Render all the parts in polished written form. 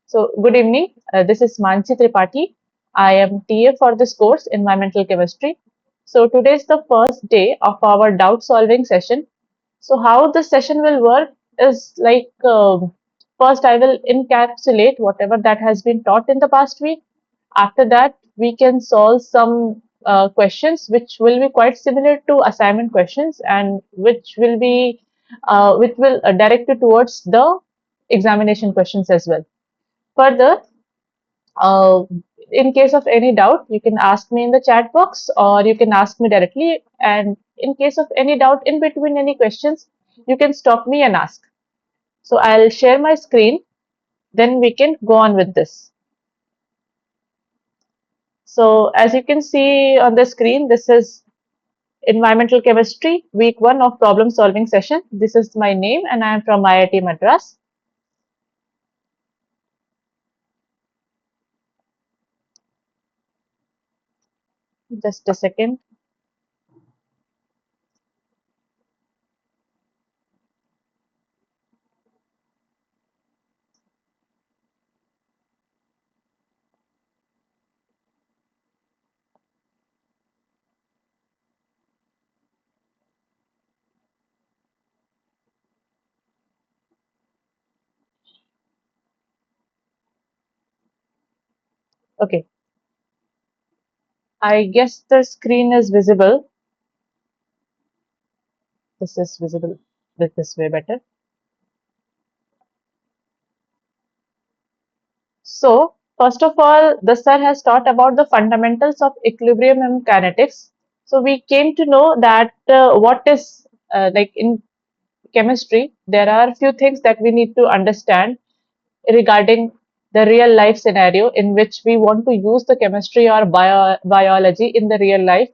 So, good evening. This is Mansi Tripathi. I am TA for this course, Environmental Chemistry. So, today is the first day of our doubt solving session. So, how this session will work is like first, I will encapsulate whatever that has been taught in the past week. After that, we can solve some questions which will be quite similar to assignment questions and which will direct you towards the examination questions as well. Further, uh, in case of any doubt, you can ask me in the chat box or you can ask me directly. And in case of any doubt in between any questions, you can stop me and ask. So I'll share my screen, then we can go on with this. So as you can see on the screen, this is Environmental Chemistry, week 1 of problem solving session. This is my name and I am from IIT Madras. Just a second. Okay, I guess the screen is visible. This is visible this way better. So, first of all, the sir has taught about the fundamentals of equilibrium and kinetics. So, we came to know that what is like in chemistry, there are a few things that we need to understand regarding the real life scenario in which we want to use the chemistry or biology in the real life,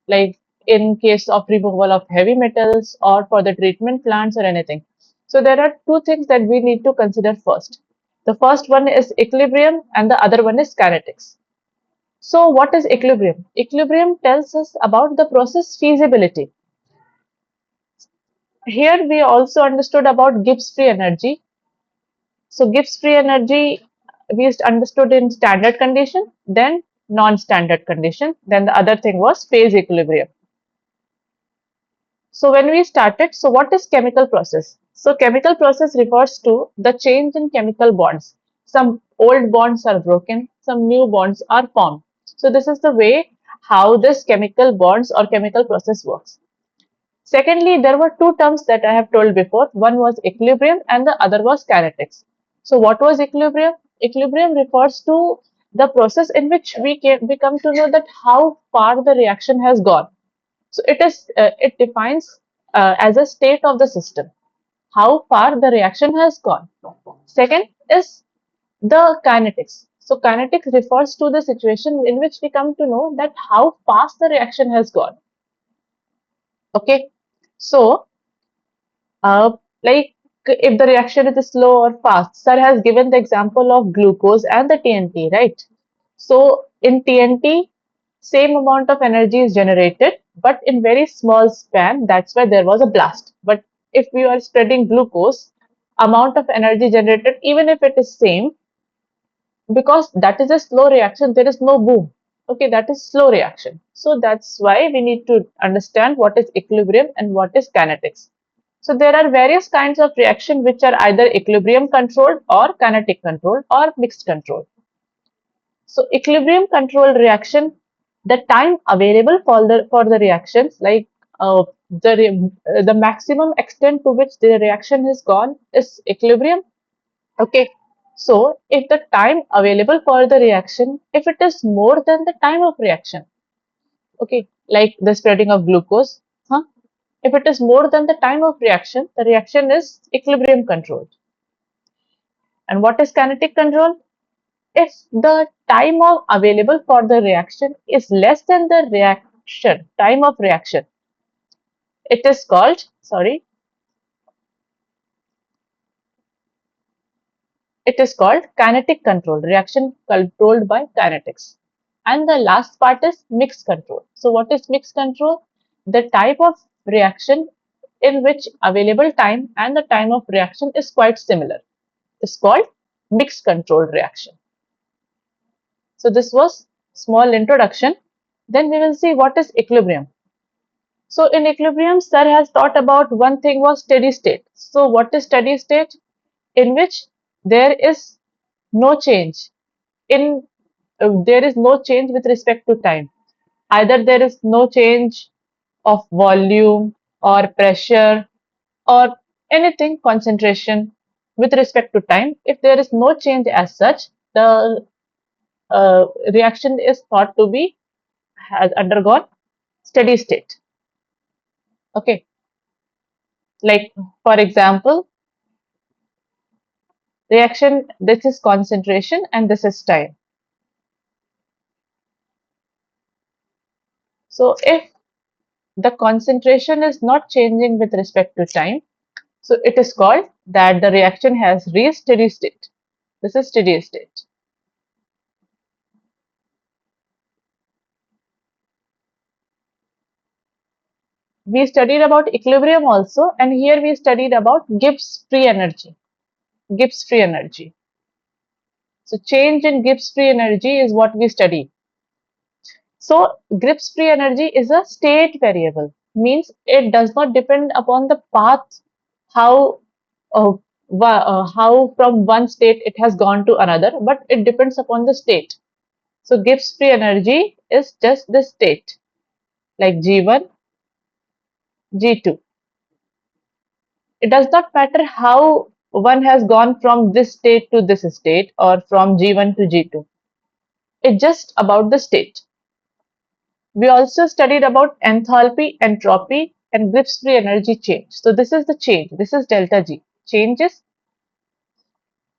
like in case of removal of heavy metals or for the treatment plants or anything. So there are two things that we need to consider first. The first one is equilibrium and the other one is kinetics. So what is equilibrium? Equilibrium tells us about the process feasibility. Here we also understood about Gibbs free energy. So Gibbs free energy we understood in standard condition, then non-standard condition, then the other thing was phase equilibrium. So when we started, so what is chemical process? So chemical process refers to the change in chemical bonds. Some old bonds are broken, some new bonds are formed. So this is the way how this chemical bonds or chemical process works. Secondly, there were two terms that I have told before. One was equilibrium and the other was kinetics. So what was equilibrium? Equilibrium refers to the process in which we come to know that how far the reaction has gone. So it defines as a state of the system, how far the reaction has gone. Second is the kinetics. So kinetics refers to the situation in which we come to know that how fast the reaction has gone. Okay, so uh, like if the reaction is slow or fast, sir has given the example of glucose and the TNT, right? So in TNT, same amount of energy is generated, but in very small span. That's why there was a blast. But if we are spreading glucose, amount of energy generated, even if it is same, because that is a slow reaction, there is no boom. Okay, that is slow reaction. So that's why we need to understand what is equilibrium and what is kinetics. So there are various kinds of reaction which are either equilibrium controlled or kinetic controlled or mixed control. So equilibrium controlled reaction, the time available for the reactions, like the maximum extent to which the reaction has gone is equilibrium. Okay. So if the time available for the reaction, if it is more than the time of reaction, okay, like the spreading of glucose, huh? If it is more than the time of reaction, the reaction is equilibrium controlled. And what is kinetic control? If the time of available for the reaction is less than the reaction time of reaction, it is called, sorry, it is called kinetic control, reaction controlled by kinetics. And the last part is mixed control. So what is mixed control? The type of reaction in which available time and the time of reaction is quite similar. It's called mixed controlled reaction. So this was small introduction. Then we will see what is equilibrium. So in equilibrium, sir has taught about one thing was steady state. So what is steady state? In which there is no change in there is no change with respect to time. Either there is no change of volume or pressure or anything concentration with respect to time. If there is no change as such, the reaction is thought to be has undergone steady state. Okay, like for example, reaction, this is concentration and this is time. So if the concentration is not changing with respect to time, so it is called that the reaction has reached steady state. This is steady state. We studied about equilibrium also, and here we studied about Gibbs free energy. Gibbs free energy. So change in Gibbs free energy is what we study. So Gibbs free energy is a state variable, means it does not depend upon the path how uh, how from one state it has gone to another, but it depends upon the state. So Gibbs free energy is just the state, like G1, G2. It does not matter how one has gone from this state to this state or from G1 to G2. It's just about the state. We also studied about enthalpy, entropy, and Gibbs free energy change. So this is the change. This is delta G. Changes.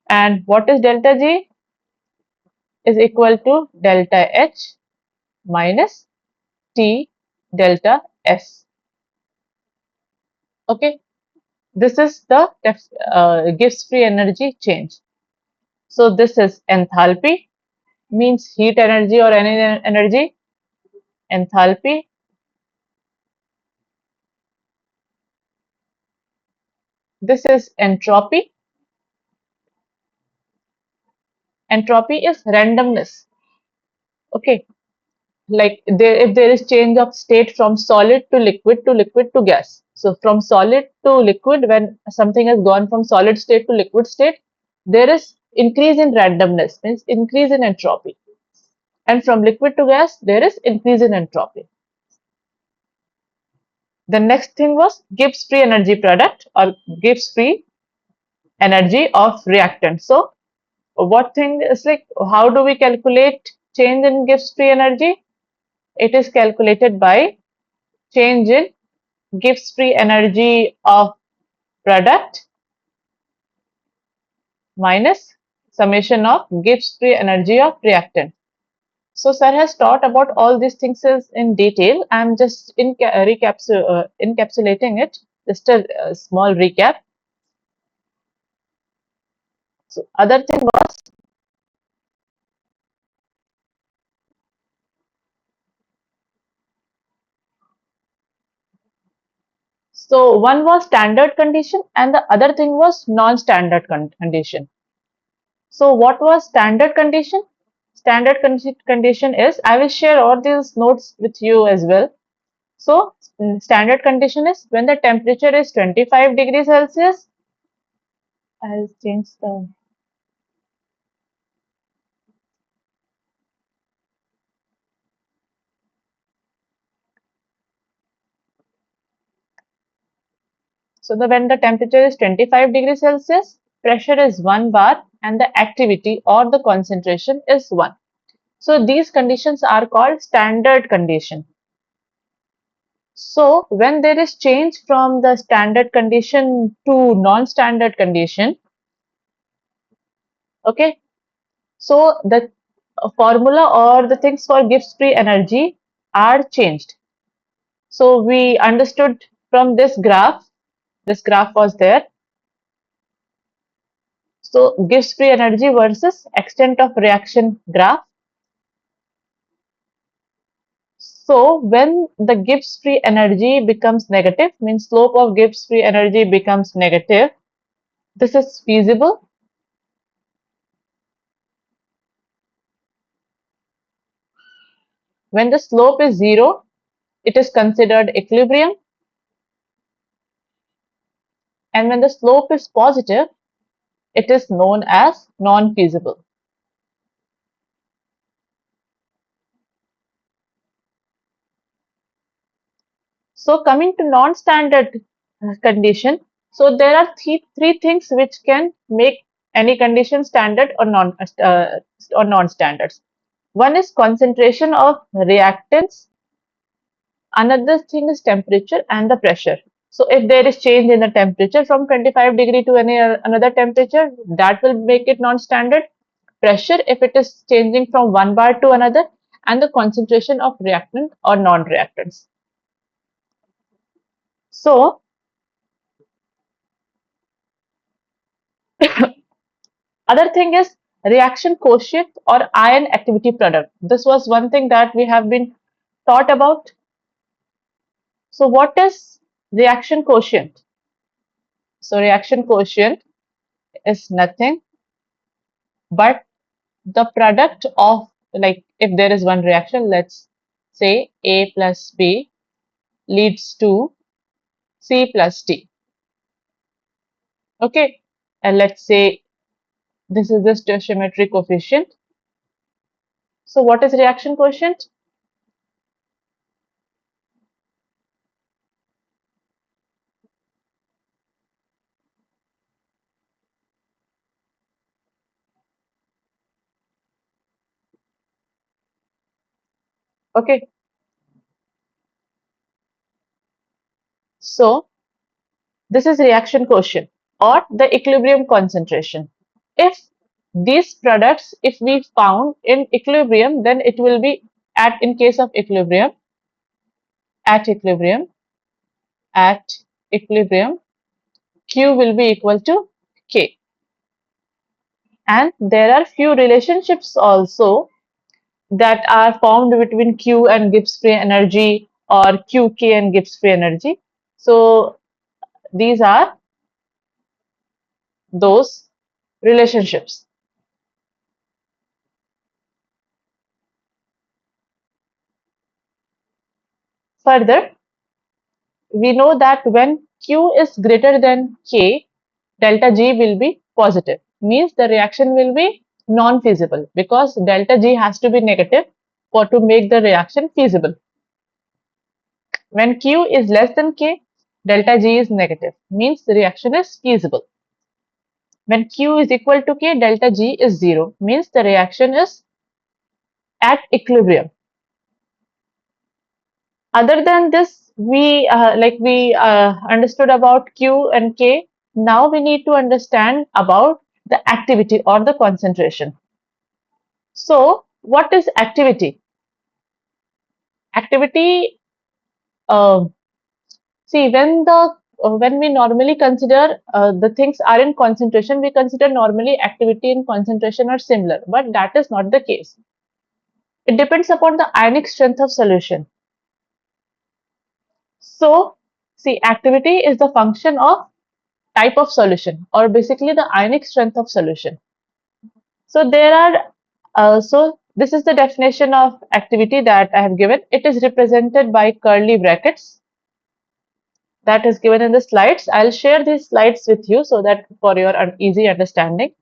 And what is delta G? Is equal to delta H minus T delta S. Okay. This is the Gibbs free energy change. So this is enthalpy, means heat energy or any energy. Enthalpy. This is entropy. Entropy is randomness. Okay. Like if there is change of state from solid to liquid to gas. So from solid to liquid, when something has gone from solid state to liquid state, there is increase in randomness, means increase in entropy. And from liquid to gas, there is increase in entropy. The next thing was Gibbs free energy product or Gibbs free energy of reactant. So what thing is like, how do we calculate change in Gibbs free energy? It is calculated by change in Gibbs free energy of product minus summation of Gibbs free energy of reactant. So sir has taught about all these things in detail. I am just encapsulating it, just a small recap. So other thing was, so one was standard condition and the other thing was non-standard condition. So what was standard condition? Standard condition is, I will share all these notes with you as well. So standard condition is when the temperature is 25 degrees Celsius. I'll change the. So when the temperature is 25 degrees Celsius, pressure is 1 bar and the activity or the concentration is 1. So these conditions are called standard condition. So when there is change from the standard condition to non-standard condition, okay, so the formula or the things for Gibbs free energy are changed. So we understood from this graph was there. So Gibbs free energy versus extent of reaction graph. So when the Gibbs free energy becomes negative, means slope of Gibbs free energy becomes negative, this is feasible. When the slope is 0, it is considered equilibrium, and when the slope is positive, it is known as non-feasible. So coming to non-standard condition, so there are three things which can make any condition standard or non-standards. One is concentration of reactants. Another thing is temperature and the pressure. So if there is change in the temperature from 25 degree to any another temperature, that will make it non-standard. Pressure if it is changing from one bar to another, and the concentration of reactant or non-reactants. So other thing is reaction quotient or ion activity product. This was one thing that we have been taught about. So what is reaction quotient? So reaction quotient is nothing but the product of, like, if there is one reaction, let's say A plus B leads to C plus D. Okay, and let's say this is the stoichiometric coefficient. So what is reaction quotient? Okay, so this is reaction quotient or the equilibrium concentration. If these products, if we found in equilibrium, then it will be in case of equilibrium, at equilibrium, at equilibrium, Q will be equal to K. And there are few relationships also that are formed between Q and Gibbs free energy or QK and Gibbs free energy. So these are those relationships. Further, we know that when Q is greater than K, delta G will be positive. Means the reaction will be non-feasible because delta G has to be negative for to make the reaction feasible. When Q is less than K, delta G is negative. Means the reaction is feasible. When Q is equal to K, delta G is 0. Means the reaction is at equilibrium. Other than this, we understood about Q and K. Now we need to understand about the activity or the concentration. So what is activity? Activity, uh, see, when we normally consider the things are in concentration, we consider normally activity and concentration are similar, but that is not the case. It depends upon the ionic strength of solution. So, see, activity is the function of type of solution or basically the ionic strength of solution. So there are, so this is the definition of activity that I have given. It is represented by curly brackets that is given in the slides. I'll share these slides with you so that for your easy understanding.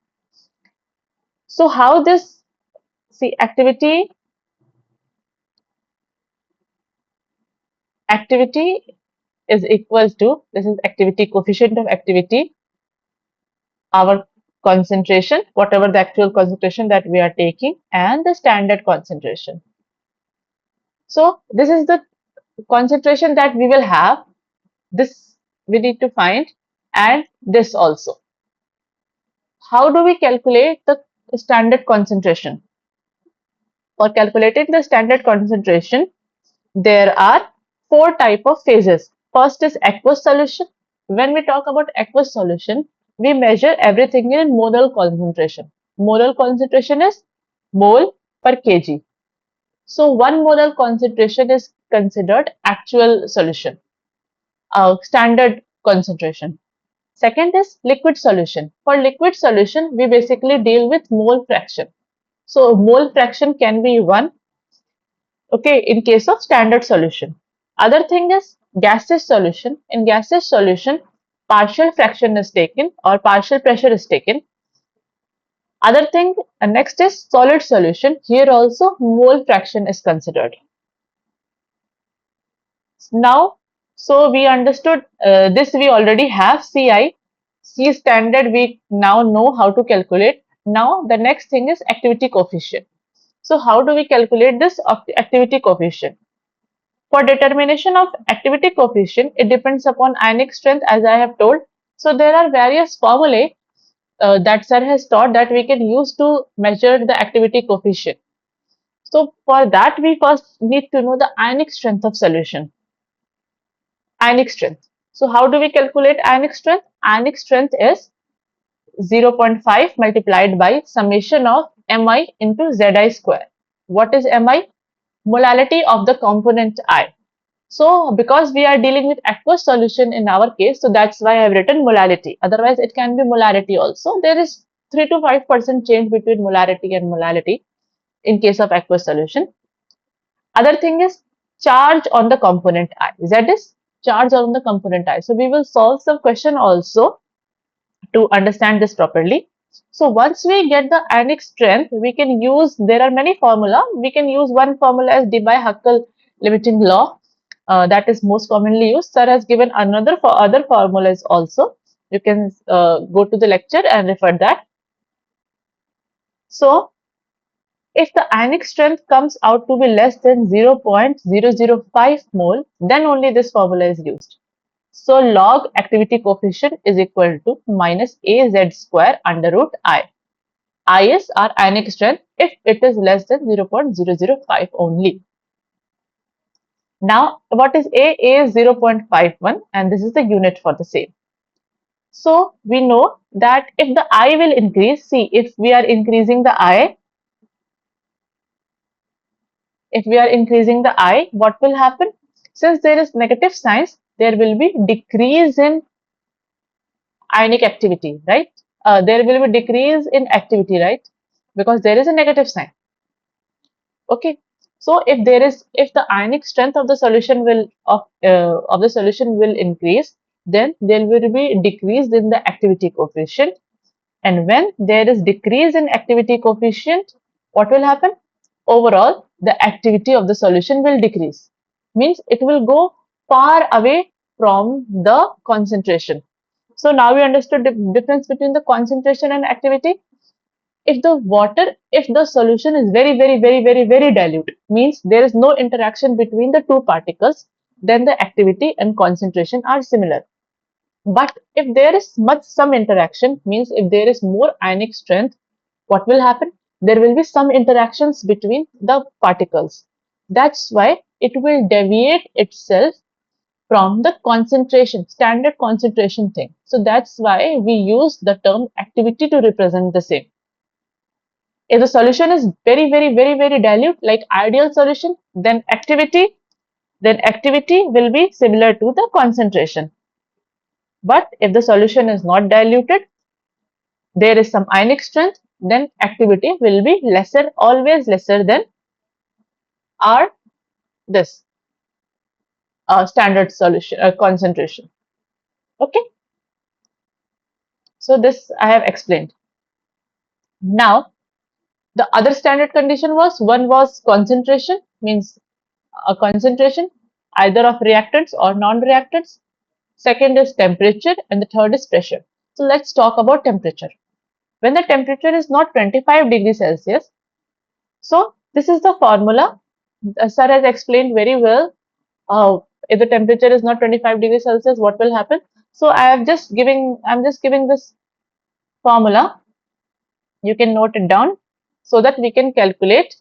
So how this, see, activity is equal to, this is activity, coefficient of activity, our concentration, whatever the actual concentration that we are taking, and the standard concentration. So this is the concentration that we will have. This we need to find, and this also. How do we calculate the standard concentration? For calculating the standard concentration, there are four type of phases. First is aqueous solution. When we talk about aqueous solution, we measure everything in molar concentration. Molar concentration is mole per kg. So 1 molar concentration is considered actual solution, standard concentration. Second is liquid solution. For liquid solution, we basically deal with mole fraction. So mole fraction can be 1 Okay, in case of standard solution. Other thing is gaseous solution. In gaseous solution, partial fraction is taken or partial pressure is taken. Other thing, next is solid solution. Here also mole fraction is considered. Now, so we understood this, we already have CI. C standard we now know how to calculate. Now the next thing is activity coefficient. So how do we calculate this activity coefficient? For determination of activity coefficient, it depends upon ionic strength, as I have told. So there are various formulae that sir has taught that we can use to measure the activity coefficient. So for that, we first need to know the ionic strength of solution. Ionic strength. So how do we calculate ionic strength? Ionic strength is 0.5 multiplied by summation of Mi into Zi square. What is Mi? Molality of the component I. So because we are dealing with aqueous solution in our case, so that's why I have written molality. Otherwise, it can be molarity also. There is 3 to 5% change between molarity and molality in case of aqueous solution. Other thing is charge on the component I. That is charge on the component I. So we will solve some question also to understand this properly. So once we get the ionic strength, we can use, there are many formula. We can use one formula as Debye-Huckel limiting law. That is most commonly used. Sir has given another for other formulas also. You can go to the lecture and refer that. So if the ionic strength comes out to be less than 0.005 mole, then only this formula is used. So log activity coefficient is equal to minus AZ square under root I. I is our ionic strength if it is less than 0.005 only. Now, what is A? A is 0.51 and this is the unit for the same. So we know that if the I will increase, see, if we are increasing the I, what will happen? Since there is negative signs, there will be decrease in ionic activity, right? There will be decrease in activity, right? Because there is a negative sign. Okay. So if the ionic strength of the solution will of the solution will increase, then there will be decrease in the activity coefficient. And when there is decrease in activity coefficient, what will happen? Overall, the activity of the solution will decrease. Means it will go far away from the concentration. So now we understood the difference between the concentration and activity. If the solution is very dilute, means there is no interaction between the two particles, then the activity and concentration are similar. But if there is some interaction, means if there is more ionic strength, what will happen? There will be some interactions between the particles. That's why it will deviate itself from the concentration, standard concentration thing. So that's why we use the term activity to represent the same. If the solution is very dilute, like ideal solution, then activity will be similar to the concentration. But if the solution is not diluted, there is some ionic strength, then activity will be lesser, always lesser than our this standard solution concentration. Okay, so this I have explained. Now the other standard condition was, one was concentration, means a concentration either of reactants or non-reactants. Second is temperature and the third is pressure. So let's talk about temperature. When the temperature is not 25 degrees Celsius, so this is the formula. Sir has explained very well. If the temperature is not 25 degrees Celsius, what will happen? So I'm just giving this formula. You can note it down so that we can calculate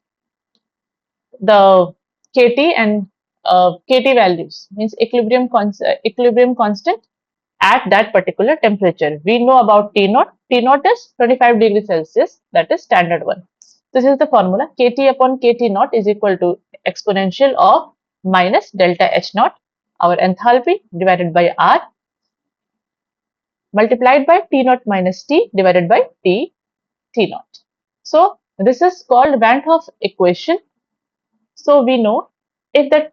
the KT and KT values, means equilibrium constant at that particular temperature. We know about T naught. T naught is 25 degrees Celsius, that is standard one. This is the formula. KT upon KT naught is equal to exponential of minus delta H naught, our enthalpy, divided by R, multiplied by T naught minus T divided by T naught. So this is called Van 't Hoff equation. So we know if the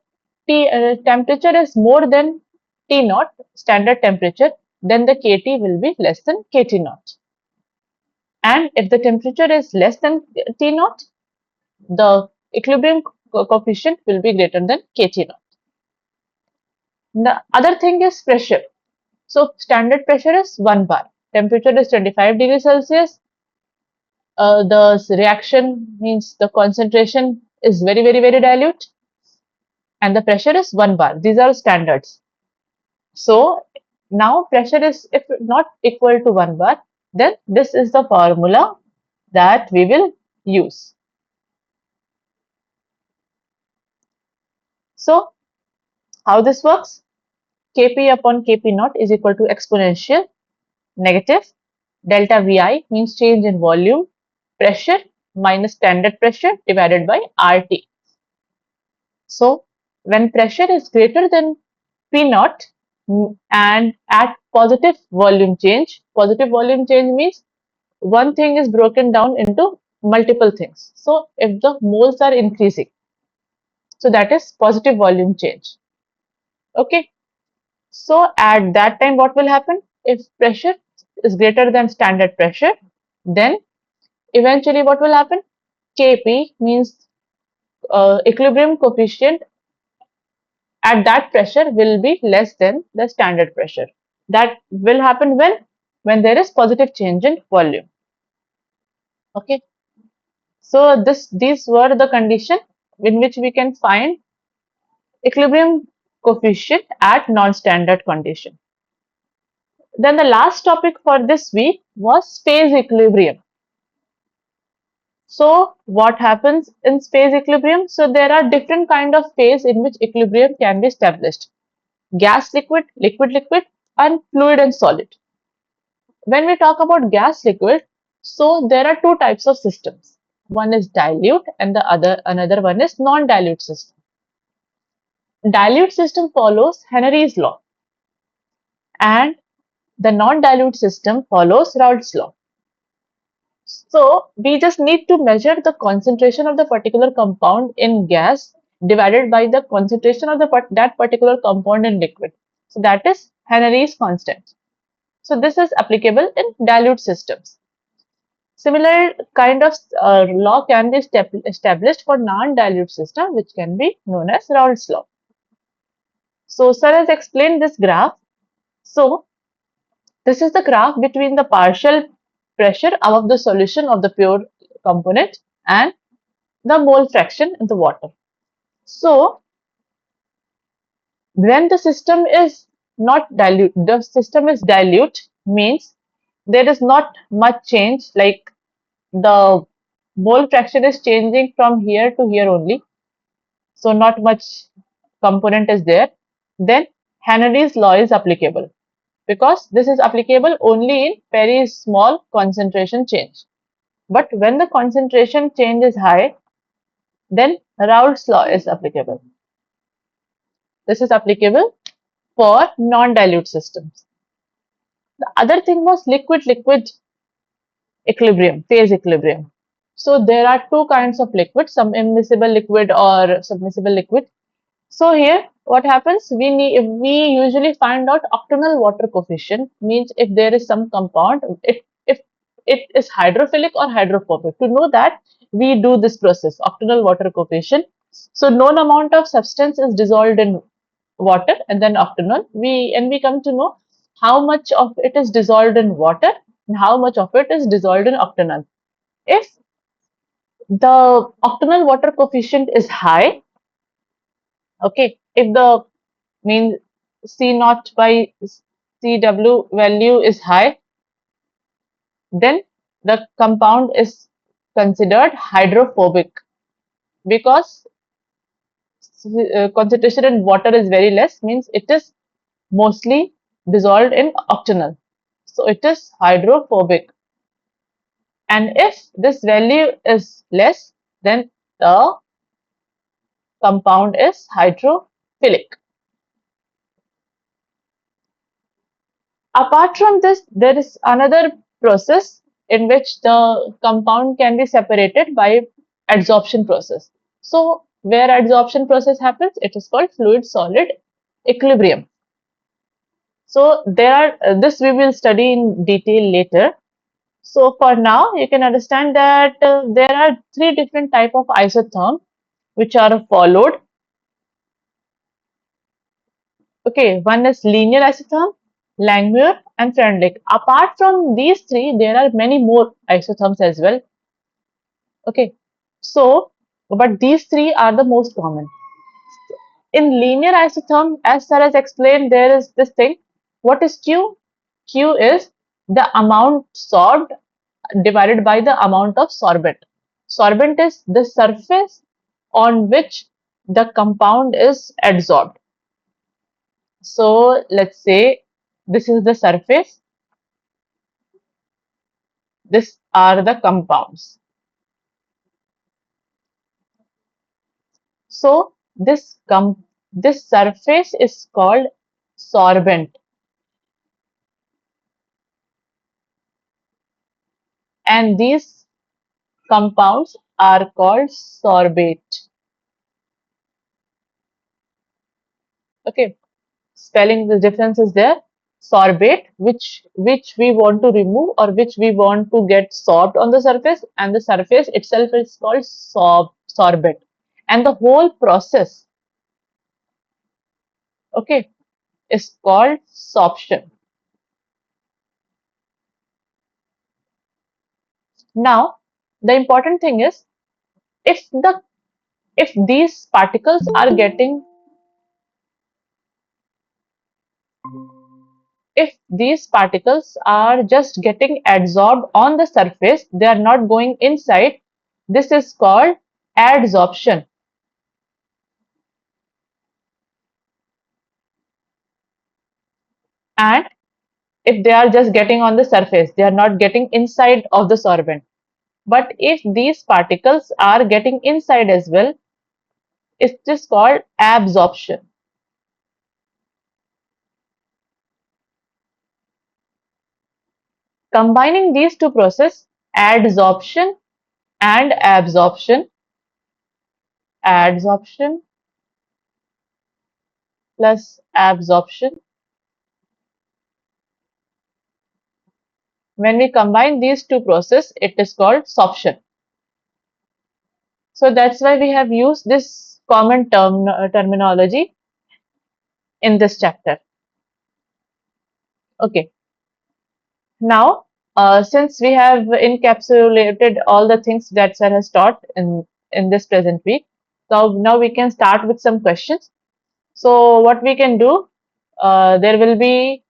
temperature is more than T naught, standard temperature, then the KT will be less than KT naught. And if the temperature is less than T naught, the equilibrium coefficient will be greater than KT naught. The other thing is pressure. So standard pressure is 1 bar. Temperature is 25 degrees Celsius. The reaction means the concentration is very dilute, and the pressure is 1 bar. These are standards. So now pressure is, if not equal to 1 bar, then this is the formula that we will use. So how this works? Kp upon Kp naught is equal to exponential negative delta Vi, means change in volume, pressure minus standard pressure divided by RT. So when pressure is greater than P naught and at positive volume change means one thing is broken down into multiple things. So if the moles are increasing, so that is positive volume change. Okay. So at that time, what will happen? If pressure is greater than standard pressure, then eventually what will happen? Kp means equilibrium coefficient at that pressure will be less than the standard pressure. That will happen when there is positive change in volume. Okay. So these were the condition in which we can find equilibrium coefficient at non-standard condition. Then the last topic for this week was phase equilibrium. So what happens in phase equilibrium? So there are different kind of phase in which equilibrium can be established. Gas liquid, liquid liquid, and fluid and solid. When we talk about gas liquid, so there are two types of systems. One is dilute and another one is non-dilute system. Dilute system follows Henry's law and the non-dilute system follows Raoult's law. So we just need to measure the concentration of the particular compound in gas divided by the concentration of that particular compound in liquid. So that is Henry's constant. So this is applicable in dilute systems. Similar kind of law can be established for non-dilute system, which can be known as Raoult's law. So sir has explained this graph. So this is the graph between the partial pressure above the solution of the pure component and the mole fraction in the water. So when the system is not dilute, the system is dilute means there is not much change, like the mole fraction is changing from here to here only. So not much component is there. Then Henry's law is applicable because this is applicable only in very small concentration change. But when the concentration change is high, then Raoult's law is applicable. This is applicable for non-dilute systems. The other thing was liquid-liquid equilibrium, phase equilibrium. So there are two kinds of liquid, some immiscible liquid or submersible liquid. So here what happens, we usually find out octanol water coefficient, means if there is some compound, if it is hydrophilic or hydrophobic. To know that, we do this process, octanol water coefficient. So known amount of substance is dissolved in water and then octanol. We come to know how much of it is dissolved in water and how much of it is dissolved in octanol. If the octanol water coefficient is high, okay, if the mean C naught by Cw value is high, then the compound is considered hydrophobic because concentration in water is very less, means it is mostly dissolved in octanol. So it is hydrophobic. And if this value is less, then the compound is hydrophilic. Apart from this, there is another process in which the compound can be separated by adsorption process. So where adsorption process happens, it is called fluid solid equilibrium. So there are this we will study in detail later. So for now, you can understand that there are three different type of isotherm which are followed. Okay, one is linear isotherm, Langmuir, and Freundlich. Apart from these three, there are many more isotherms as well. Okay, so but these three are the most common. In linear isotherm, as Sir has explained, there is this thing. What is Q? Q is the amount sorbed divided by the amount of sorbent. Sorbent is the surface on which the compound is adsorbed. So let's say this is the surface, these are the compounds. So this surface is called sorbent, and these compounds are called sorbate. Okay, spelling the difference is there. Sorbate, which we want to remove or which we want to get sorbed on the surface, and the surface itself is called sorbate, and the whole process, okay, is called sorption. Now, the important thing is if the if these particles are getting if these particles are just getting adsorbed on the surface, they are not going inside. This is called adsorption. And if they are just getting on the surface, they are not getting inside of the sorbent. But if these particles are getting inside as well, it is called absorption. Combining these two processes, adsorption and adsorption plus absorption. When we combine these two processes, it is called sorption. So that's why we have used this common terminology in this chapter. Okay. Now, since we have encapsulated all the things that Sir has taught in this present week, so now we can start with some questions. So what we can do, there will be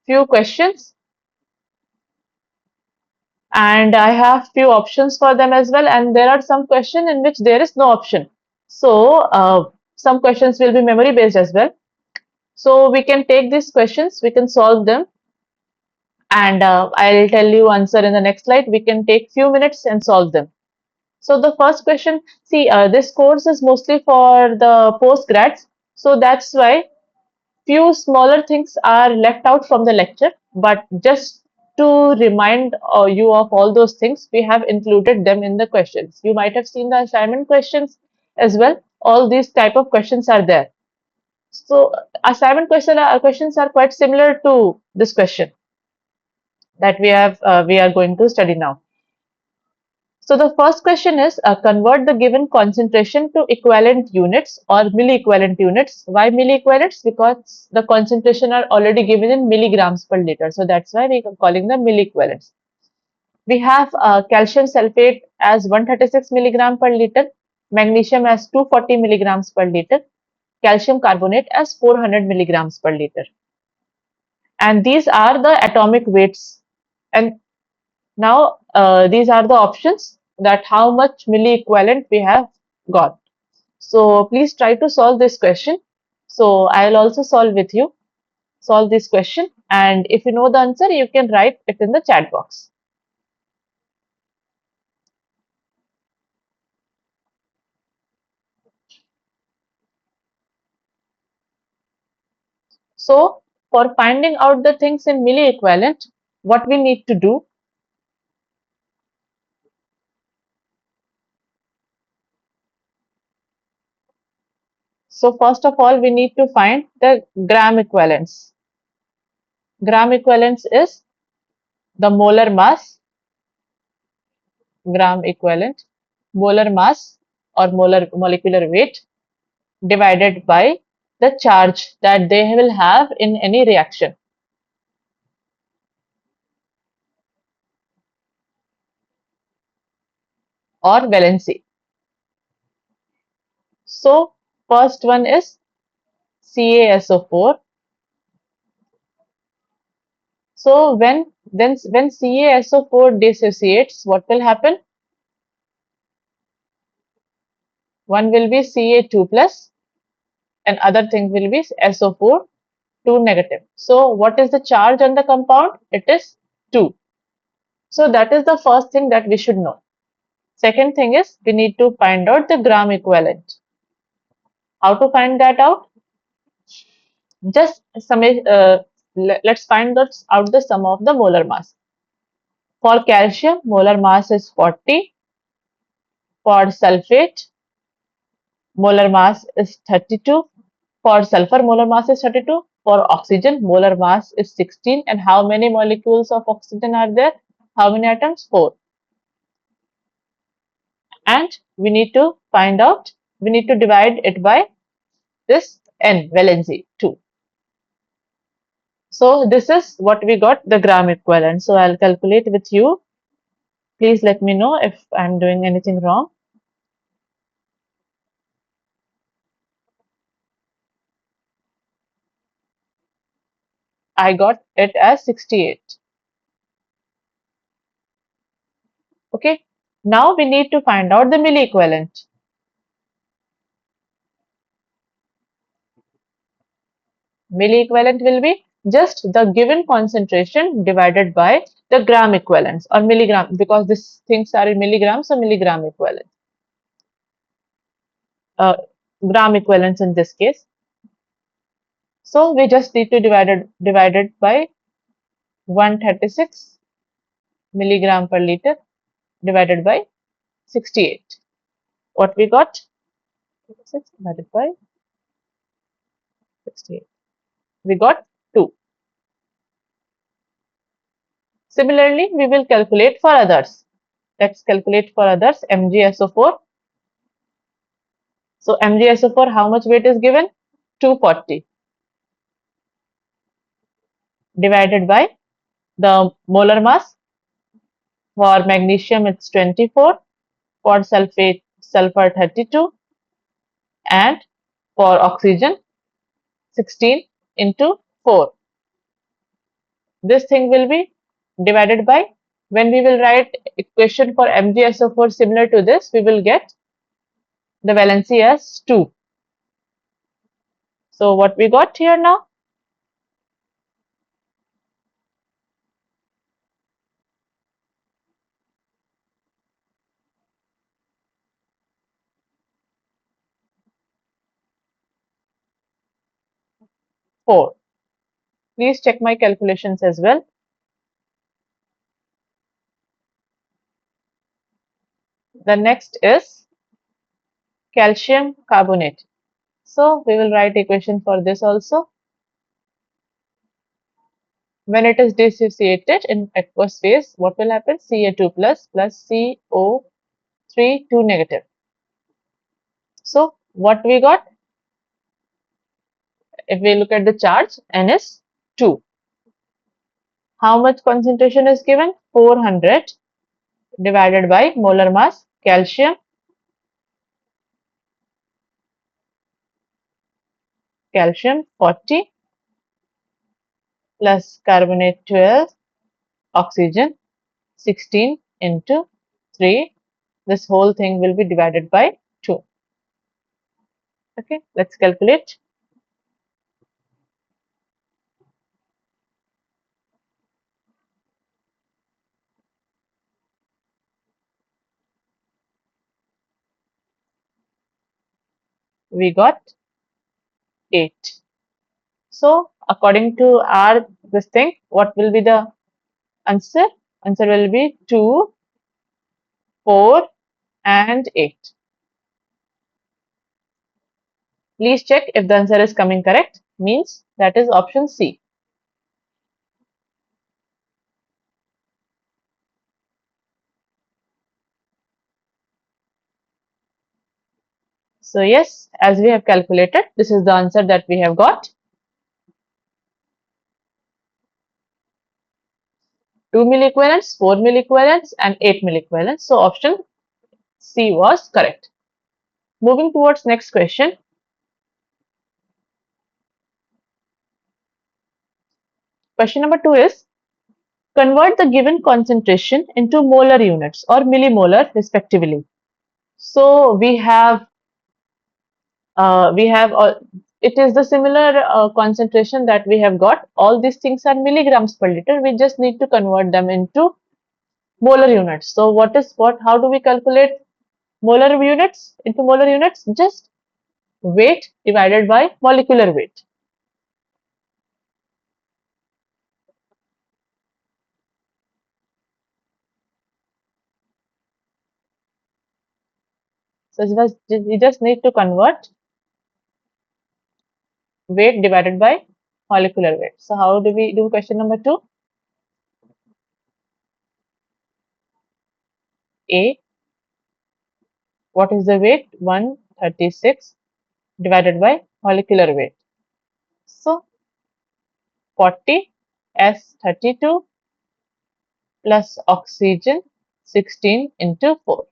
few questions, and I have few options for them as well, and there are some questions in which there is no option. So some questions will be memory based as well. So we can take these questions, we can solve them, and I'll tell you answer in the next slide. We can take few minutes and solve them. So the first question, see, this course is mostly for the postgrads, so that's why few smaller things are left out from the lecture, but just to remind you of all those things, we have included them in the questions. You might have seen the assignment questions as well. All these type of questions are there. So assignment questions are quite similar to this question that we are going to study now. So the first question is convert the given concentration to equivalent units or milliequivalent units. Why milliequivalents? Because the concentration are already given in milligrams per liter. So that's why we are calling them milliequivalents. We have calcium sulfate as 136 milligram per liter, magnesium as 240 milligrams per liter, calcium carbonate as 400 milligrams per liter. And these are the atomic weights. And now these are the options that how much milliequivalent we have got. So please try to solve this question. So I'll also solve with you, solve this question, and if you know the answer, you can write it in the chat box. So for finding out the things in milliequivalent, what we need to do, So first of all, we need to find the gram equivalence. Gram equivalence is the molar mass, gram equivalent, molar mass or molar molecular weight divided by the charge that they will have in any reaction. Or valency. So first one is CaSO4. So when CaSO4 dissociates, what will happen? One will be Ca2 plus and other thing will be SO4 2 negative. So what is the charge on the compound? It is 2. So that is the first thing that we should know. Second thing is we need to find out the gram equivalent. How to find that out? Just let's find out the sum of the molar mass. For calcium, molar mass is 40. For sulfate, molar mass is 32. For sulfur, molar mass is 32. For oxygen, molar mass is 16. And how many molecules of oxygen are there? How many atoms? 4. And we need to divide it by this N, valency, 2. So this is what we got, the gram equivalent. So I'll calculate with you. Please let me know if I'm doing anything wrong. I got it as 68. Okay. Now we need to find out the milli equivalent. Milli equivalent will be just the given concentration divided by the gram equivalents or milligram, because these things are in milligrams, so milligram equivalent. Uh, Gram equivalents in this case. So we just need to divide it by 136 milligram per liter divided by 68. What we got? 36 divided by 68. We got 2. Similarly, we will calculate for others. Let's calculate for others. MgSO4. So MgSO4, how much weight is given? 240 divided by the molar mass. For magnesium, it's 24. For sulfur 32. And for oxygen, 16 into 4. This thing will be divided by, when we will write equation for MgSO4 similar to this, we will get the valency as 2. So what we got here now? Four. Please check my calculations as well. The next is calcium carbonate. So we will write equation for this also. When it is dissociated in aqueous phase, what will happen? Ca2 plus CO3 2 negative. So what we got? If we look at the charge, N is 2. How much concentration is given? 400 divided by molar mass, calcium 40 plus carbonate 12, oxygen 16 into 3. This whole thing will be divided by 2. Okay, let's calculate. We got 8. So according to our this thing, what will be the answer? Answer will be 2, 4 and 8. Please check if the answer is coming correct. Means that is option C. So yes, as we have calculated, this is the answer that we have got. 2 milliequivalents, 4 milliequivalents, and 8 milliequivalents. So option C was correct. Moving towards next question. Question number 2 is, convert the given concentration into molar units or millimolar respectively. So we have it is the similar concentration that we have got. All these things are milligrams per liter. We just need to convert them into molar units. So how do we calculate molar units into molar units? Just weight divided by molecular weight. So you just need to convert weight divided by molecular weight. So how do we do question number 2? A, what is the weight? 136 divided by molecular weight. So 40 S32 plus oxygen 16 into 4.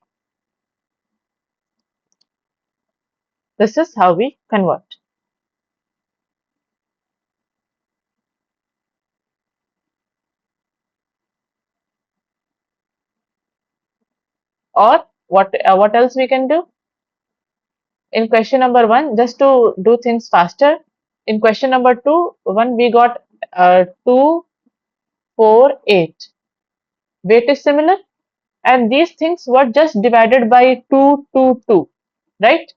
This is how we convert. Or what else we can do? In question number 1, just to do things faster, in question number 2, we got 2, 4, 8. Weight is similar, and these things were just divided by 2, 2, 2, right?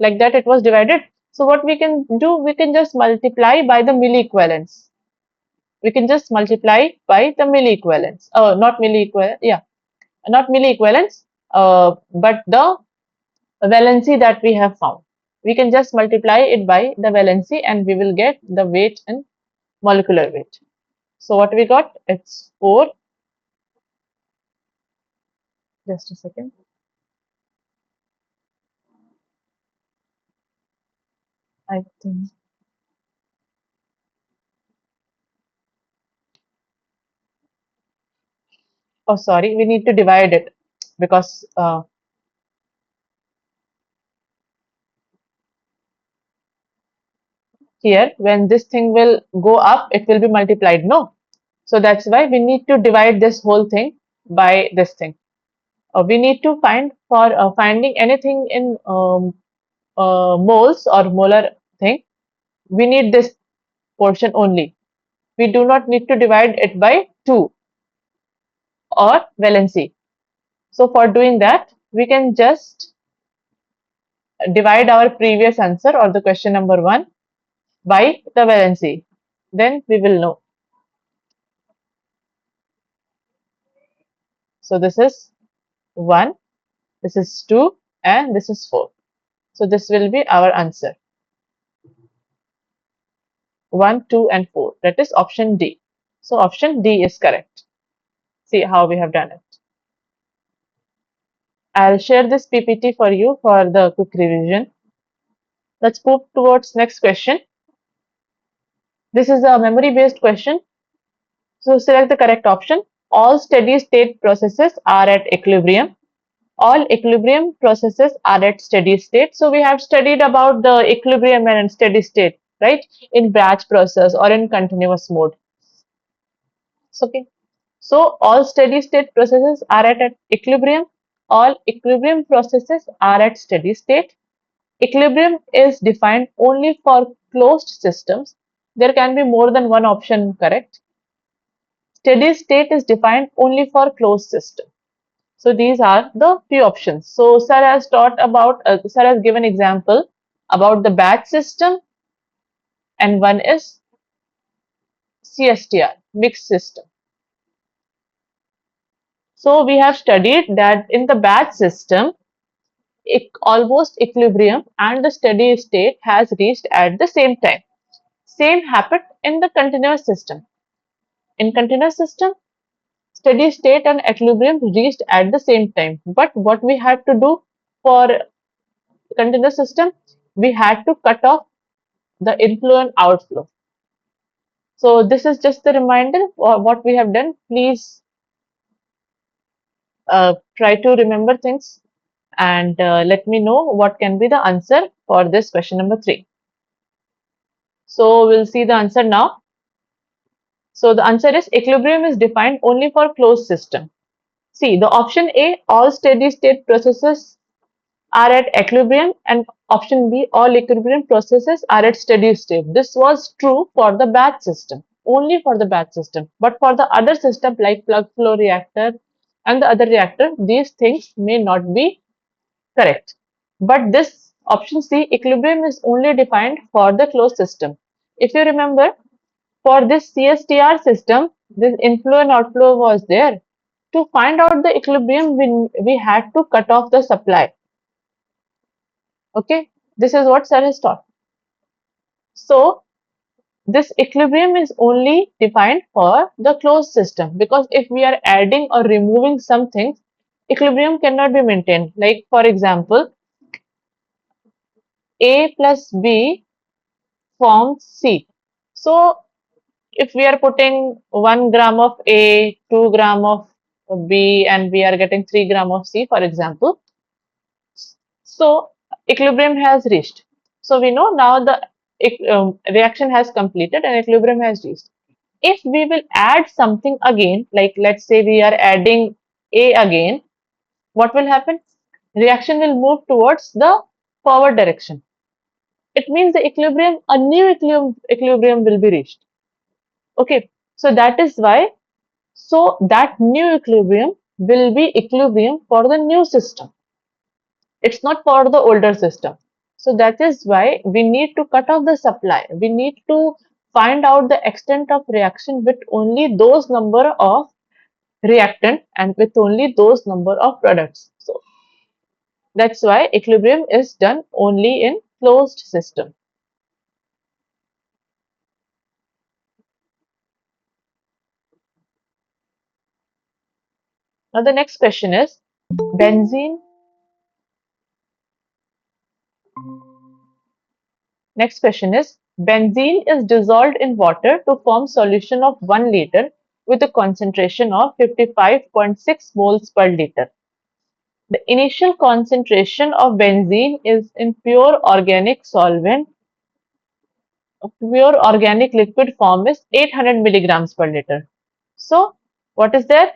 Like that it was divided. So what we can do, we can just multiply by the milliequivalents. We can just multiply by the milliequivalents. Not milliequivalent, yeah, not milliequivalents, but the valency that we have found. We can just multiply it by the valency and we will get the weight and molecular weight. So what we got? It's 4. Just a second. I think. Oh, sorry. We need to divide it because here when this thing will go up, it will be multiplied. No. So that's why we need to divide this whole thing by this thing. We need to find for finding anything in moles or molar thing. We need this portion only. We do not need to divide it by 2 or valency. So for doing that, we can just divide our previous answer or the question number 1 by the valency. Then we will know. So this is 1, this is 2, and this is 4. So this will be our answer. 1, 2, and 4. That is option D. So option D is correct. See how we have done it. I'll share this PPT for you for the quick revision. Let's move towards next question. This is a memory based question. So select the correct option. All steady state processes are at equilibrium. All equilibrium processes are at steady state. So we have studied about the equilibrium and steady state, right? In batch process or in continuous mode. Okay. So all steady state processes are at equilibrium. All equilibrium processes are at steady state. Equilibrium is defined only for closed systems. There can be more than one option correct. Steady state is defined only for closed system. So these are the few options. So sir has sir has given example about the batch system and one is CSTR, mixed system. So we have studied that in the batch system, almost equilibrium and the steady state has reached at the same time. Same happened in the continuous system. In continuous system, steady state and equilibrium reached at the same time. But what we had to do for continuous system, we had to cut off the inflow and outflow. So this is just the reminder of what we have done. Please try to remember things and let me know what can be the answer for this question number 3. So we'll see the answer now. So the answer is equilibrium is defined only for closed system. See, the option A, all steady state processes are at equilibrium, and option B, all equilibrium processes are at steady state. This was true for the batch system, only for the batch system. But for the other system like plug flow reactor and the other reactor, these things may not be correct. But this option C, equilibrium is only defined for the closed system. If you remember, for this CSTR system, this inflow and outflow was there. To find out the equilibrium, we had to cut off the supply. Okay, this is what sir has taught. So this equilibrium is only defined for the closed system, because if we are adding or removing something, equilibrium cannot be maintained. Like for example, A plus B forms C. So if we are putting 1 gram of A, 2 gram of B, and we are getting 3 gram of C, for example, so equilibrium has reached. So we know now the reaction has completed and equilibrium has reached. If we will add something again, like let's say we are adding A again, what will happen? Reaction will move towards the forward direction. It means the equilibrium, a new equilibrium will be reached. Okay, so that is why, so that new equilibrium will be equilibrium for the new system. It's not for the older system. So that is why we need to cut off the supply. We need to find out the extent of reaction with only those number of reactant and with only those number of products. So that's why equilibrium is done only in closed system. Now the next question is benzene. Next question is benzene is dissolved in water to form solution of 1 liter with a concentration of 55.6 moles per liter. The initial concentration of benzene is in pure organic solvent, pure organic liquid form is 800 milligrams per liter. So what is there?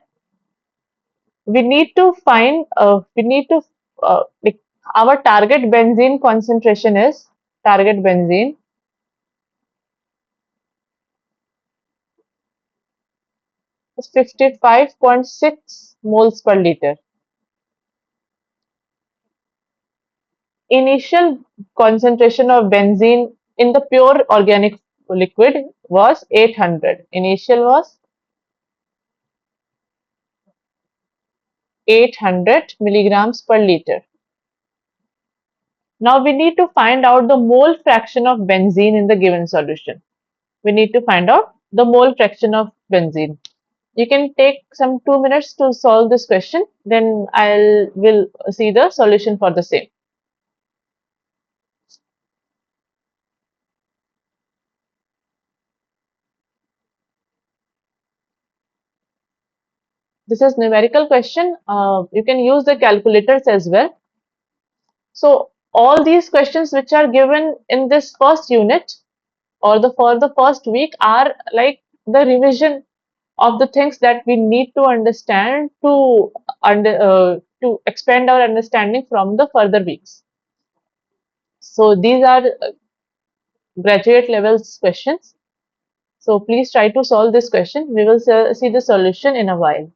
We need to find, like our target benzene concentration is, target benzene is 55.6 moles per liter. Initial concentration of benzene in the pure organic liquid was 800. Initial was 800 milligrams per liter. Now we need to find out the mole fraction of benzene in the given solution. We need to find out the mole fraction of benzene. You can take some 2 minutes to solve this question, then will see the solution for the same. This is numerical question. You can use the calculators as well. So all these questions which are given in this first unit or for the first week are like the revision of the things that we need to understand to expand our understanding from the further weeks. So these are graduate levels questions. So please try to solve this question. We will see the solution in a while.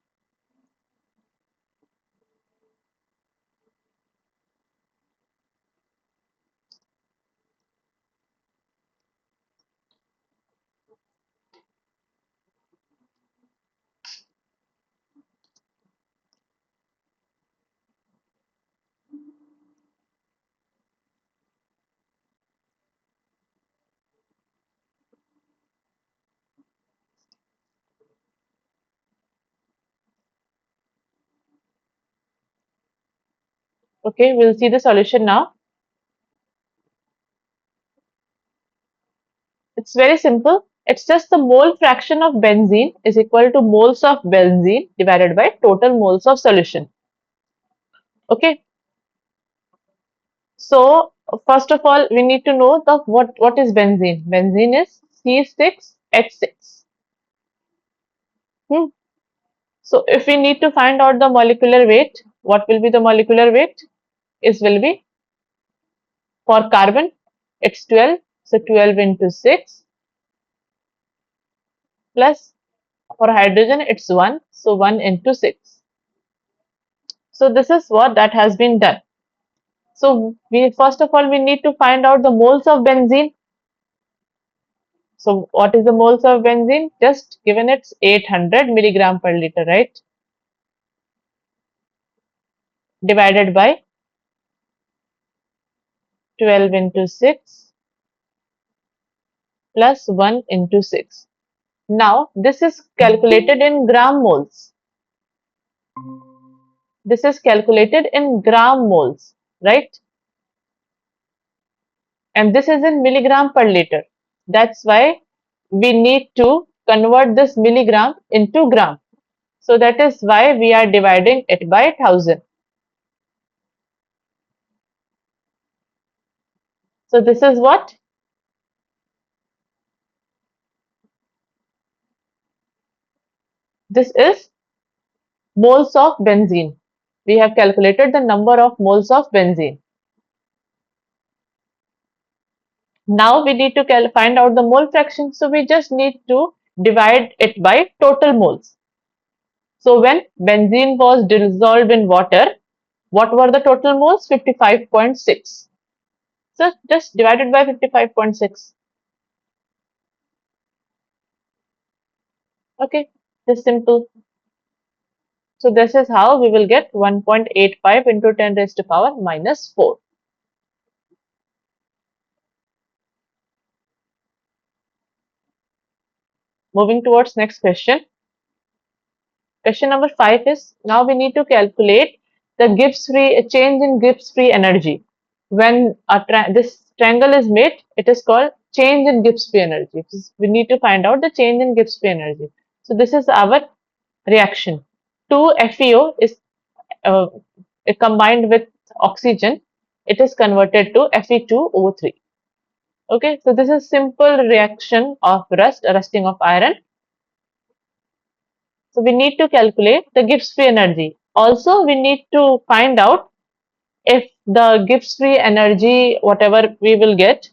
Okay, we'll see the solution now. It's very simple. It's just the mole fraction of benzene is equal to moles of benzene divided by total moles of solution. Okay, so first of all, we need to know the what is benzene. Benzene is C6H6. Hmm. So if we need to find out the molecular weight, what will be the molecular weight? Is will be for carbon, it's 12. So 12 into 6 plus for hydrogen, it's 1. So 1 into 6. So this is what that has been done. So we first of all we need to find out the moles of benzene. So what is the moles of benzene? Just given it's 800 milligram per liter, right? Divided by 12 into 6 plus 1 into 6. Now this is calculated in gram moles. This is calculated in gram moles, right? And this is in milligram per liter. That's why we need to convert this milligram into gram. So that is why we are dividing it by 1000. So this is what? This is moles of benzene. We have calculated the number of moles of benzene. Now we need to find out the mole fraction. So we just need to divide it by total moles. So when benzene was dissolved in water, what were the total moles? 55.6. So just divided by 55.6. Okay, this simple. So this is how we will get 1.85 into 10 raised to power minus 4. Moving towards next question. Question number 5 is, now we need to calculate the Gibbs free change in Gibbs free energy. When this triangle is made, it is called change in Gibbs free energy. We need to find out the change in Gibbs free energy. So this is our reaction. 2FeO is uh, combined with oxygen. It is converted to Fe2O3. Okay, so this is simple reaction of rusting of iron. So we need to calculate the Gibbs free energy. Also, we need to find out if the Gibbs free energy, whatever we will get,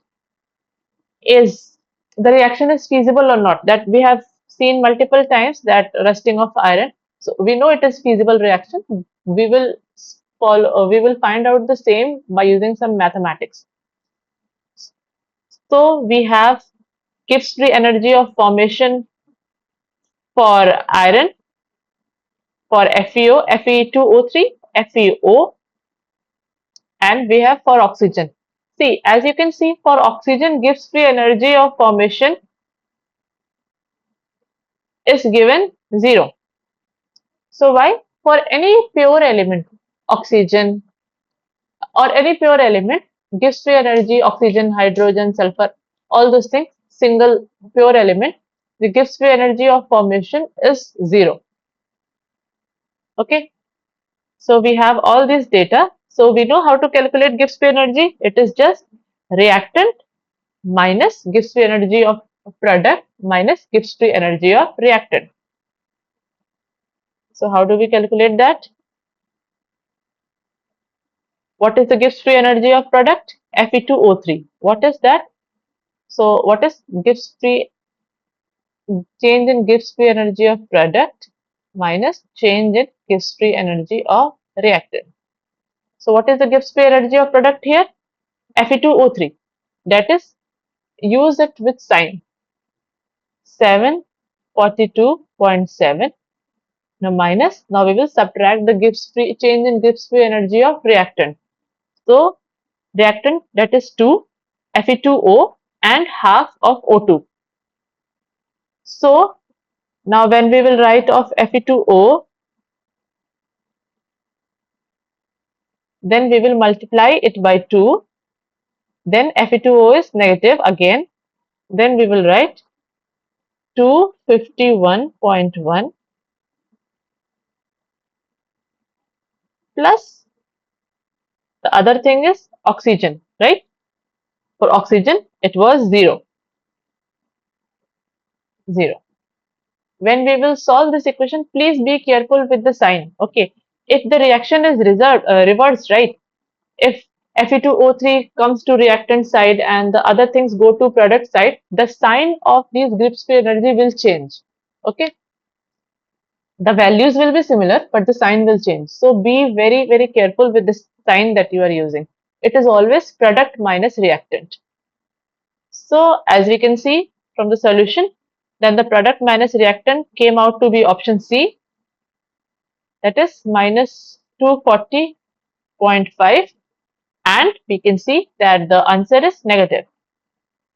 is the reaction is feasible or not. That we have seen multiple times that rusting of iron. So we know it is feasible reaction. We will follow. We will find out the same by using some mathematics. So we have Gibbs free energy of formation for iron, for FeO, Fe2O3, FeO, and we have for oxygen. See, as you can see, for oxygen, Gibbs free energy of formation is given 0. So why? For any pure element, oxygen or any pure element, Gibbs free energy, oxygen, hydrogen, sulfur, all those things, single pure element, the Gibbs free energy of formation is 0. Okay, so we have all this data. So we know how to calculate Gibbs free energy. It is just reactant minus Gibbs free energy of product minus Gibbs free energy of reactant. So how do we calculate that? What is the Gibbs free energy of product? Fe2O3. What is that? So what is Gibbs free change in Gibbs free energy of product minus change in Gibbs free energy of reactant? So what is the Gibbs free energy of product here? Fe2O3. That is, use it with sign 742.7. Now minus, now we will subtract the Gibbs free change in Gibbs free energy of reactant. So reactant, that is 2 Fe2O and half of O2. So now when we will write of Fe2O, then we will multiply it by 2, then Fe2O is negative again, then we will write 251.1 plus the other thing is oxygen, right? For oxygen, it was 0, 0. When we will solve this equation, please be careful with the sign, okay? If the reaction is reversed, right? If Fe2O3 comes to reactant side and the other things go to product side, the sign of these Gibbs free energy will change, okay? The values will be similar, but the sign will change. So be very, very careful with the sign that you are using. It is always product minus reactant. So as we can see from the solution, then the product minus reactant came out to be option C, that is minus 240.5, and we can see that the answer is negative.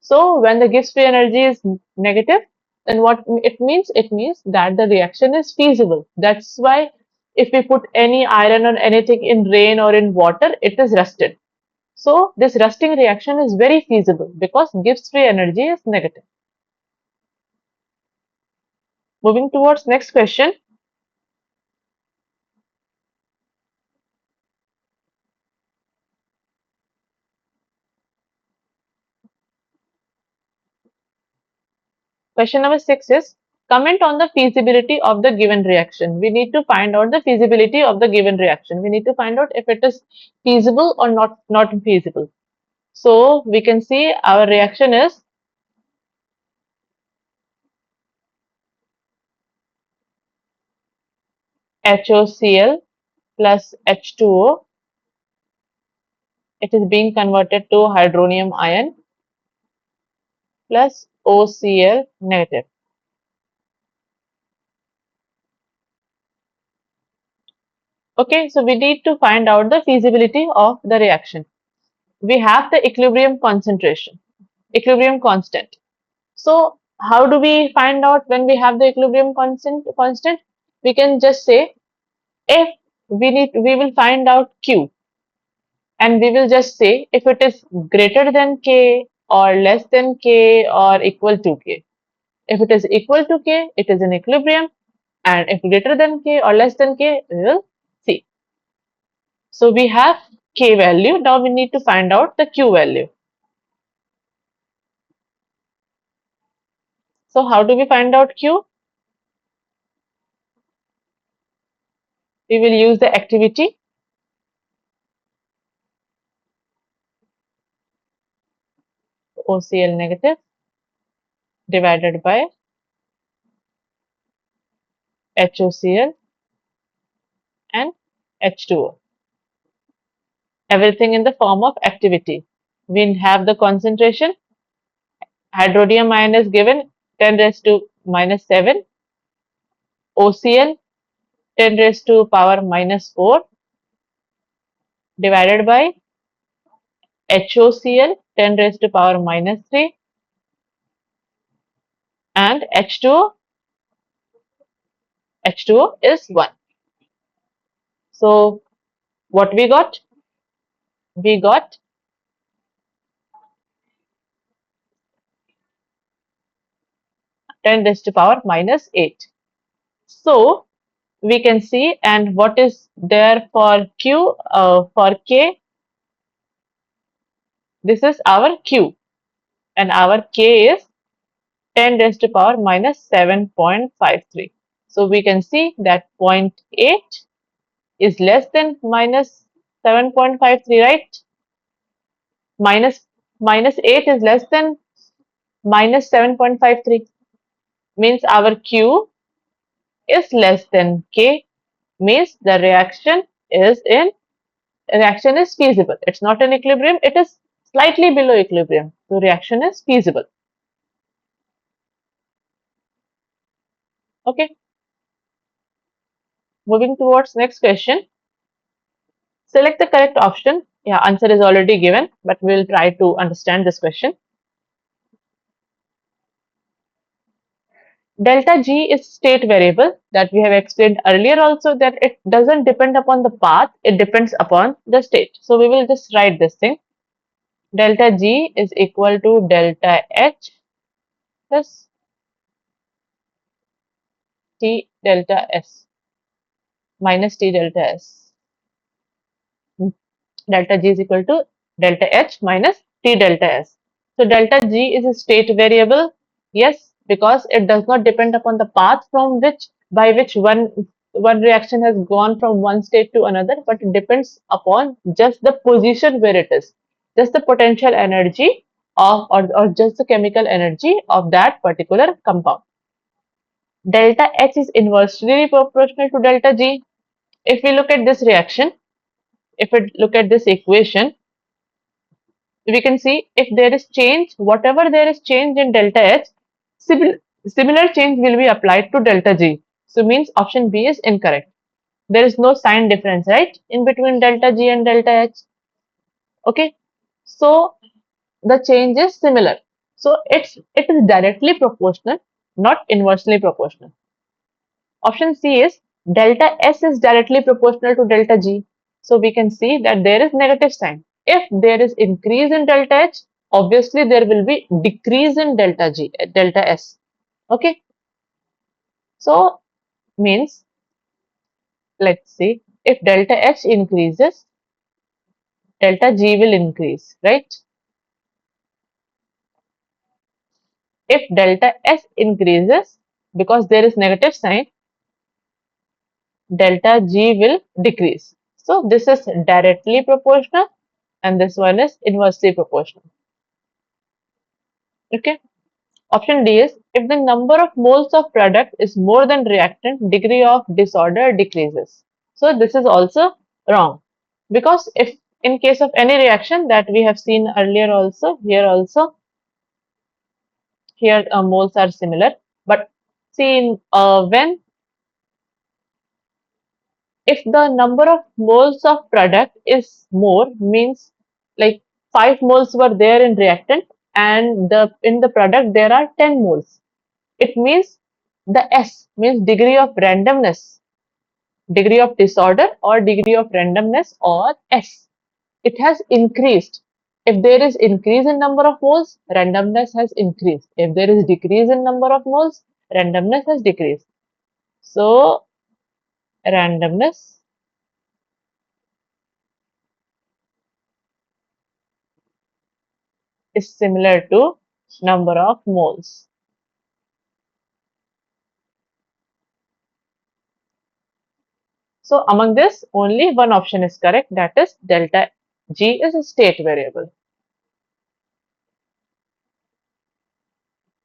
So when the Gibbs free energy is negative, then what it means? It means that the reaction is feasible. That's why if we put any iron or anything in rain or in water, it is rusted. So this rusting reaction is very feasible because Gibbs free energy is negative. Moving towards next question. Question number 6 is comment on the feasibility of the given reaction. We need to find out the feasibility of the given reaction. We need to find out if it is feasible or not feasible. So we can see our reaction is HOCl plus H2O. It is being converted to hydronium ion plus OCl negative. Okay, so we need to find out the feasibility of the reaction. We have the equilibrium concentration, equilibrium constant. So how do we find out when we have the equilibrium constant? We can just say if we will find out Q, and we will just say if it is greater than K or less than K or equal to K. If it is equal to K, it is in equilibrium, and if greater than K or less than K, we will see. So we have K value. Now we need to find out the Q value. So how do we find out Q? We will use the activity OCl negative divided by HOCl and H2O. Everything in the form of activity. We have the concentration. Hydronium ion is given 10 raised to minus 7. OCl 10 raised to power minus 4 divided by HOCl 10 raised to power minus 3 and H2O is 1. So what we got? We got 10 raised to power minus 8. So we can see, and what is there for Q, for K? This is our Q, and our K is 10 raised to power minus 7.53. So we can see that 0.8 is less than minus 7.53, right? Minus 8 is less than minus 7.53, means our Q is less than K, means the reaction is feasible. It's not in equilibrium, it is slightly below equilibrium. So reaction is feasible. Okay. Moving towards next question. Select the correct option. Yeah, answer is already given, but we'll try to understand this question. Delta G is state variable that we have explained earlier also, that it doesn't depend upon the path, it depends upon the state. So we will just write this thing. Delta G is equal to delta H plus T delta S minus T delta S. Delta G is equal to delta H minus T delta S. So delta G is a state variable. Yes, because it does not depend upon the path from which by which one reaction has gone from one state to another, but it depends upon just the position where it is, just the potential energy of or just the chemical energy of that particular compound. Delta H is inversely proportional to delta G. If we look at this reaction, if we look at this equation, we can see if there is change, whatever there is change in delta H, similar change will be applied to delta G. So means option B is incorrect. There is no sign difference, right, in between delta G and delta H. Okay, so the change is similar. So it is directly proportional, not inversely proportional. Option C is delta S is directly proportional to delta G. So we can see that there is negative sign. If there is increase in delta H, obviously there will be decrease in delta G, delta S. Okay. So means, let's see, if delta H increases, delta G will increase, right? If delta S increases, because there is negative sign, delta G will decrease. So this is directly proportional and this one is inversely proportional. Okay. Option D is if the number of moles of product is more than reactant, degree of disorder decreases. So this is also wrong, because if in case of any reaction that we have seen earlier also, here moles are similar, but see when if the number of moles of product is more, means like 5 moles were there in reactant and in the product there are 10 moles, it means the S means degree of randomness, degree of disorder or degree of randomness, or S, it has increased. If there is increase in number of moles, randomness has increased. If there is decrease in number of moles, randomness has decreased. So randomness is similar to number of moles. So among this, only one option is correct, that is delta G is a state variable.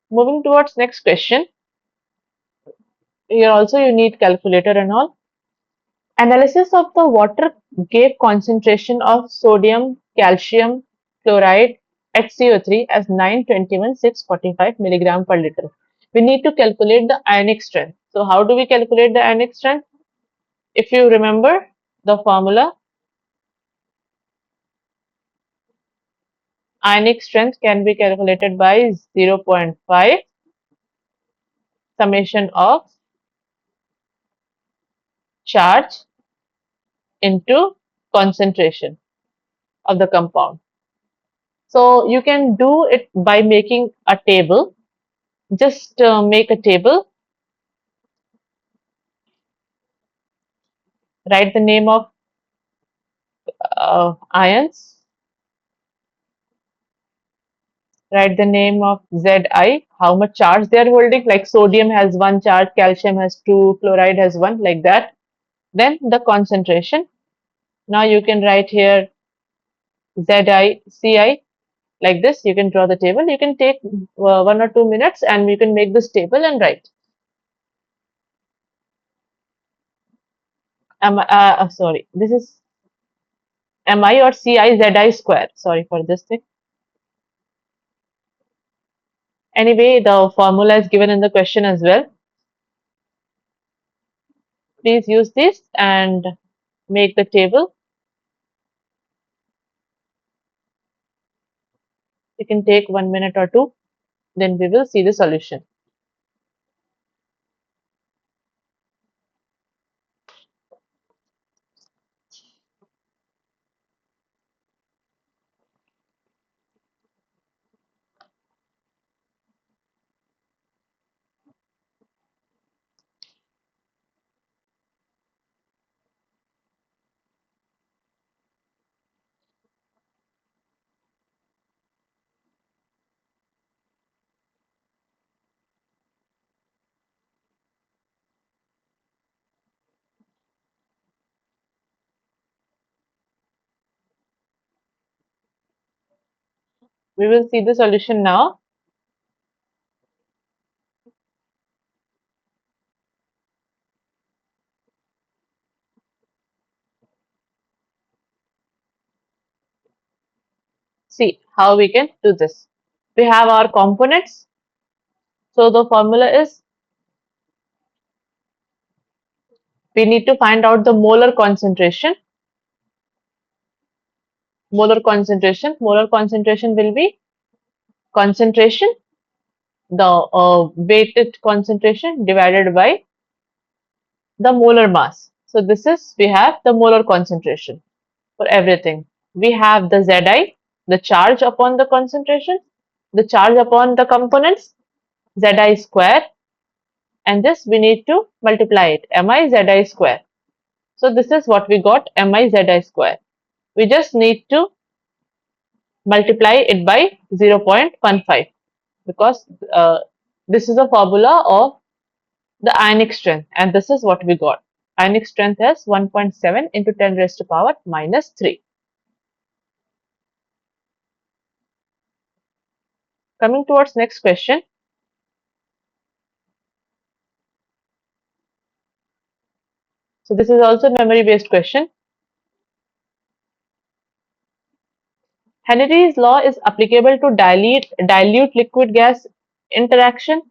Moving towards next question. Here also you need calculator and all. Analysis of the water gave concentration of sodium calcium chloride HCO3 as 921,645 milligram per liter. We need to calculate the ionic strength. So how do we calculate the ionic strength? If you remember the formula, ionic strength can be calculated by 0.5 summation of charge into concentration of the compound. So you can do it by making a table. Just make a table, write the name of ions, write the name of Zi, how much charge they are holding, like sodium has 1 charge, calcium has 2, chloride has 1, like that. Then the concentration. Now you can write here Zi, Ci, like this. You can draw the table. You can take 1 or 2 minutes and you can make this table and write. Sorry, this is Mi or Ci Zi square. Sorry for this thing. Anyway, the formula is given in the question as well. Please use this and make the table. You can take 1 minute or two, then we will see the solution. We will see the solution now. See how we can do this. We have our components. So the formula is we need to find out the molar concentration. Molar concentration will be concentration, the weighted concentration divided by the molar mass. So this is, we have the molar concentration for everything. We have the Zi, the charge upon the concentration, the charge upon the components, Zi square, and this we need to multiply it, Mi Zi square. So this is what we got, Mi Zi square. We just need to multiply it by 0.15 because this is a formula of the ionic strength, and this is what we got. Ionic strength is 1.7 into 10 raised to power minus 3. Coming towards next question. So this is also a memory based question. Henry's law is applicable to dilute liquid gas interaction.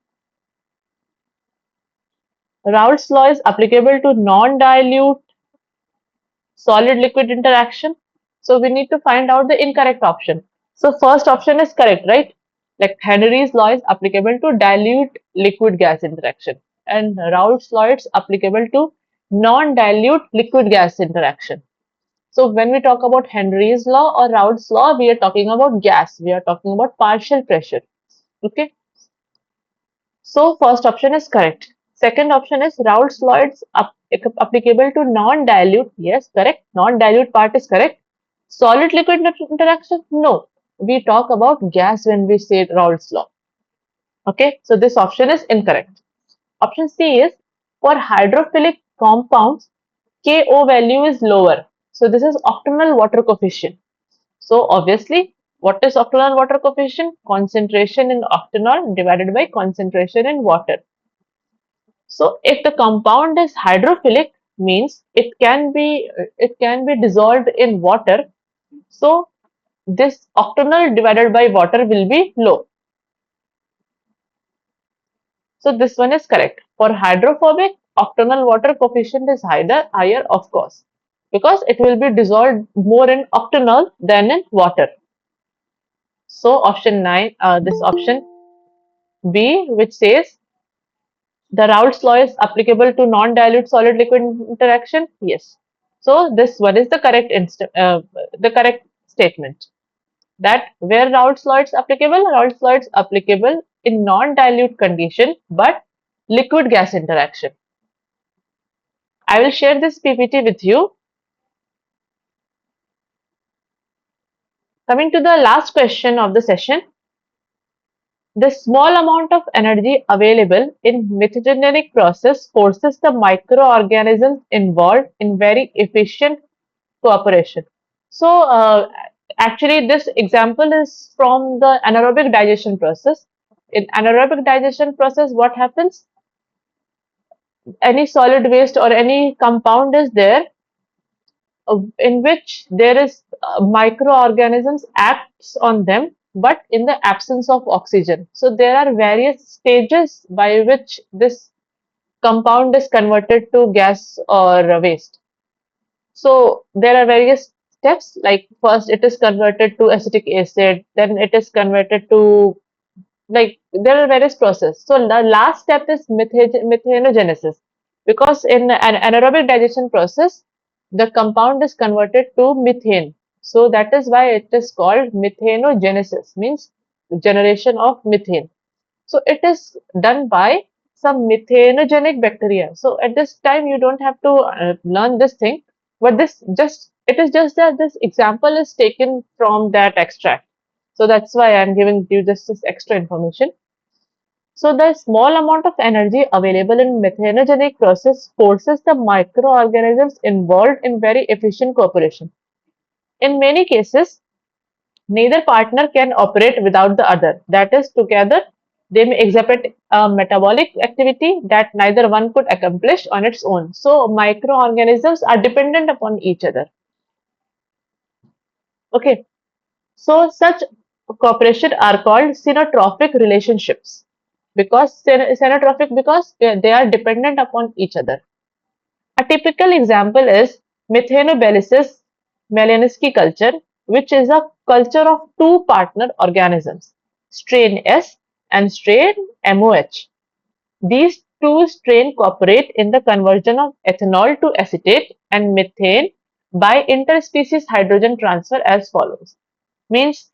Raoult's law is applicable to non-dilute solid liquid interaction. So we need to find out the incorrect option. So first option is correct, right? Like Henry's law is applicable to dilute liquid gas interaction, and Raoult's law is applicable to non-dilute liquid gas interaction. So when we talk about Henry's law or Raoult's law, we are talking about gas. We are talking about partial pressure. Okay. So first option is correct. Second option is Raoult's law is applicable to non-dilute. Yes, correct. Non-dilute part is correct. Solid liquid interaction? No. We talk about gas when we say Raoult's law. Okay. So this option is incorrect. Option C is for hydrophilic compounds, Ko value is lower. So this is octanol water coefficient. So obviously, what is octanol water coefficient? Concentration in octanol divided by concentration in water. So if the compound is hydrophilic, means it can be dissolved in water. So this octanol divided by water will be low. So this one is correct. For hydrophobic, octanol water coefficient is higher, of course, because it will be dissolved more in octanol than in water. So option 9, this option B, which says the Raoult's law is applicable to non-dilute solid liquid interaction. Yes. So this one is the correct statement. That where Raoult's law is applicable, Raoult's law is applicable in non-dilute condition, but liquid gas interaction. I will share this PPT with you. Coming to the last question of the session. The small amount of energy available in methanogen process forces the microorganisms involved in very efficient cooperation. So actually this example is from the anaerobic digestion process. In anaerobic digestion process, what happens? Any solid waste or any compound is there in which there is microorganisms acts on them, but in the absence of oxygen. So there are various stages by which this compound is converted to gas or waste. So there are various steps, like first it is converted to acetic acid, then it is converted to, like, there are various processes. So the last step is methanogenesis, because in an anaerobic digestion process, the compound is converted to methane. So that is why it is called methanogenesis, means generation of methane. So it is done by some methanogenic bacteria. So at this time you don't have to learn this thing, but it is just that this example is taken from that extract. So that's why I'm giving you this extra information. So the small amount of energy available in methanogenic process forces the microorganisms involved in very efficient cooperation. In many cases, Neither partner can operate without the other. That is, together they may exhibit a metabolic activity that neither one could accomplish on its own. So, microorganisms are dependent upon each other. Okay, so such cooperation are called synotrophic relationships because synotrophic because they are dependent upon each other. A typical example is Methanobelicis Melanisky culture, which is a culture of two partner organisms, strain S and strain MOH. These two strains cooperate in the conversion of ethanol to acetate and methane by interspecies hydrogen transfer as follows. Means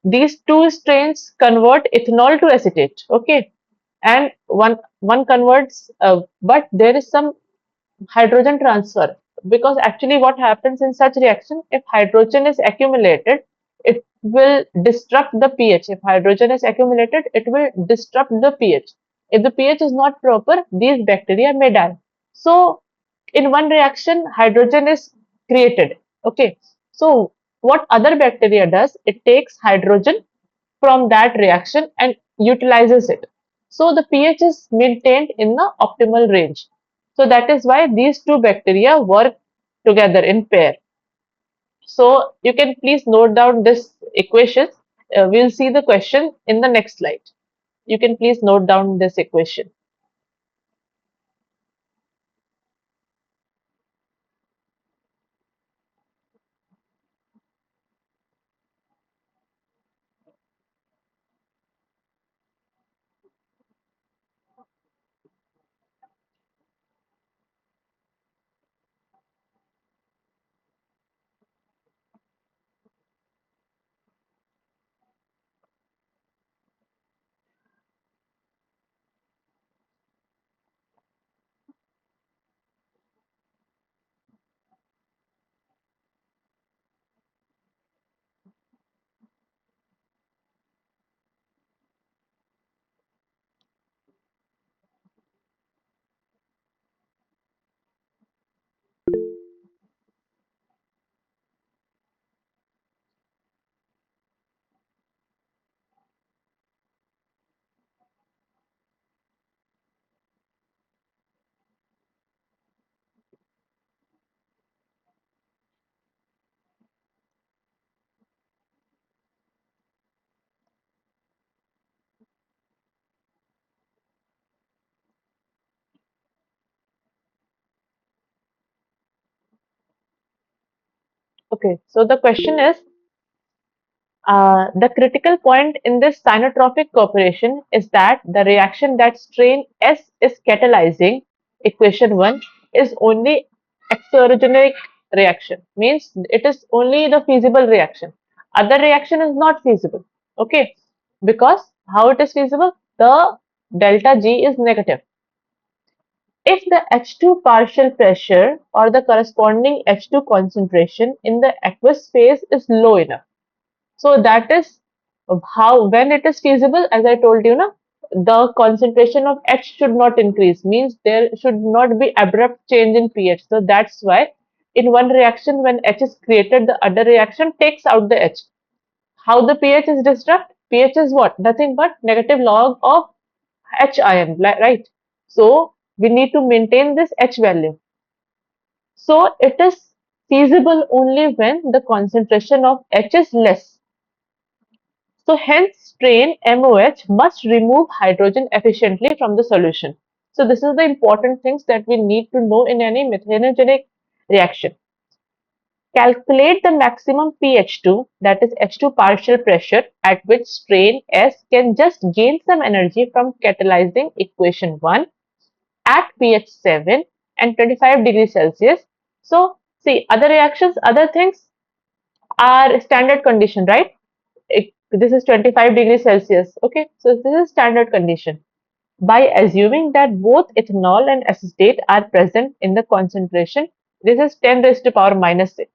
these two strains convert ethanol to acetate, okay, and one converts, but there is some hydrogen transfer because actually what happens in such reaction, if hydrogen is accumulated, it will disrupt the pH. If hydrogen is accumulated, it will disrupt the pH. If the pH is not proper, these bacteria may die. So in one reaction hydrogen is created, okay. So what other bacteria does, it takes hydrogen from that reaction and utilizes it. So the pH is maintained in the optimal range. So that is why these two bacteria work together in pair. So you can please note down this equation. We'll see the question in the next slide. You can please note down this equation. Okay, so the question is, the critical point in this cyanotropic cooperation is that the reaction that strain S is catalyzing, equation 1, is only exergenic reaction. Means it is only the feasible reaction. Other reaction is not feasible. Okay. Because how it is feasible? The delta G is negative. If the H2 partial pressure or the corresponding H2 concentration in the aqueous phase is low enough, so that is how, when it is feasible, as I told you, na, the concentration of H should not increase, means there should not be abrupt change in pH. So that's why in one reaction when H is created, the other reaction takes out the H. How the pH is disrupted? pH is what? Nothing but negative log of H ion, right? So we need to maintain this H value. So it is feasible only when the concentration of H is less. So hence strain MOH must remove hydrogen efficiently from the solution. So this is the important things that we need to know in any methanogenic reaction. Calculate the maximum pH2, that is H2 partial pressure, at which strain S can just gain some energy from catalyzing equation 1 at pH 7 and 25 degrees Celsius. So see, other reactions, other things are standard condition, right? This is 25 degrees Celsius. Okay, so this is standard condition. By assuming that both ethanol and acetate are present in the concentration, this is 10 raised to power minus 6.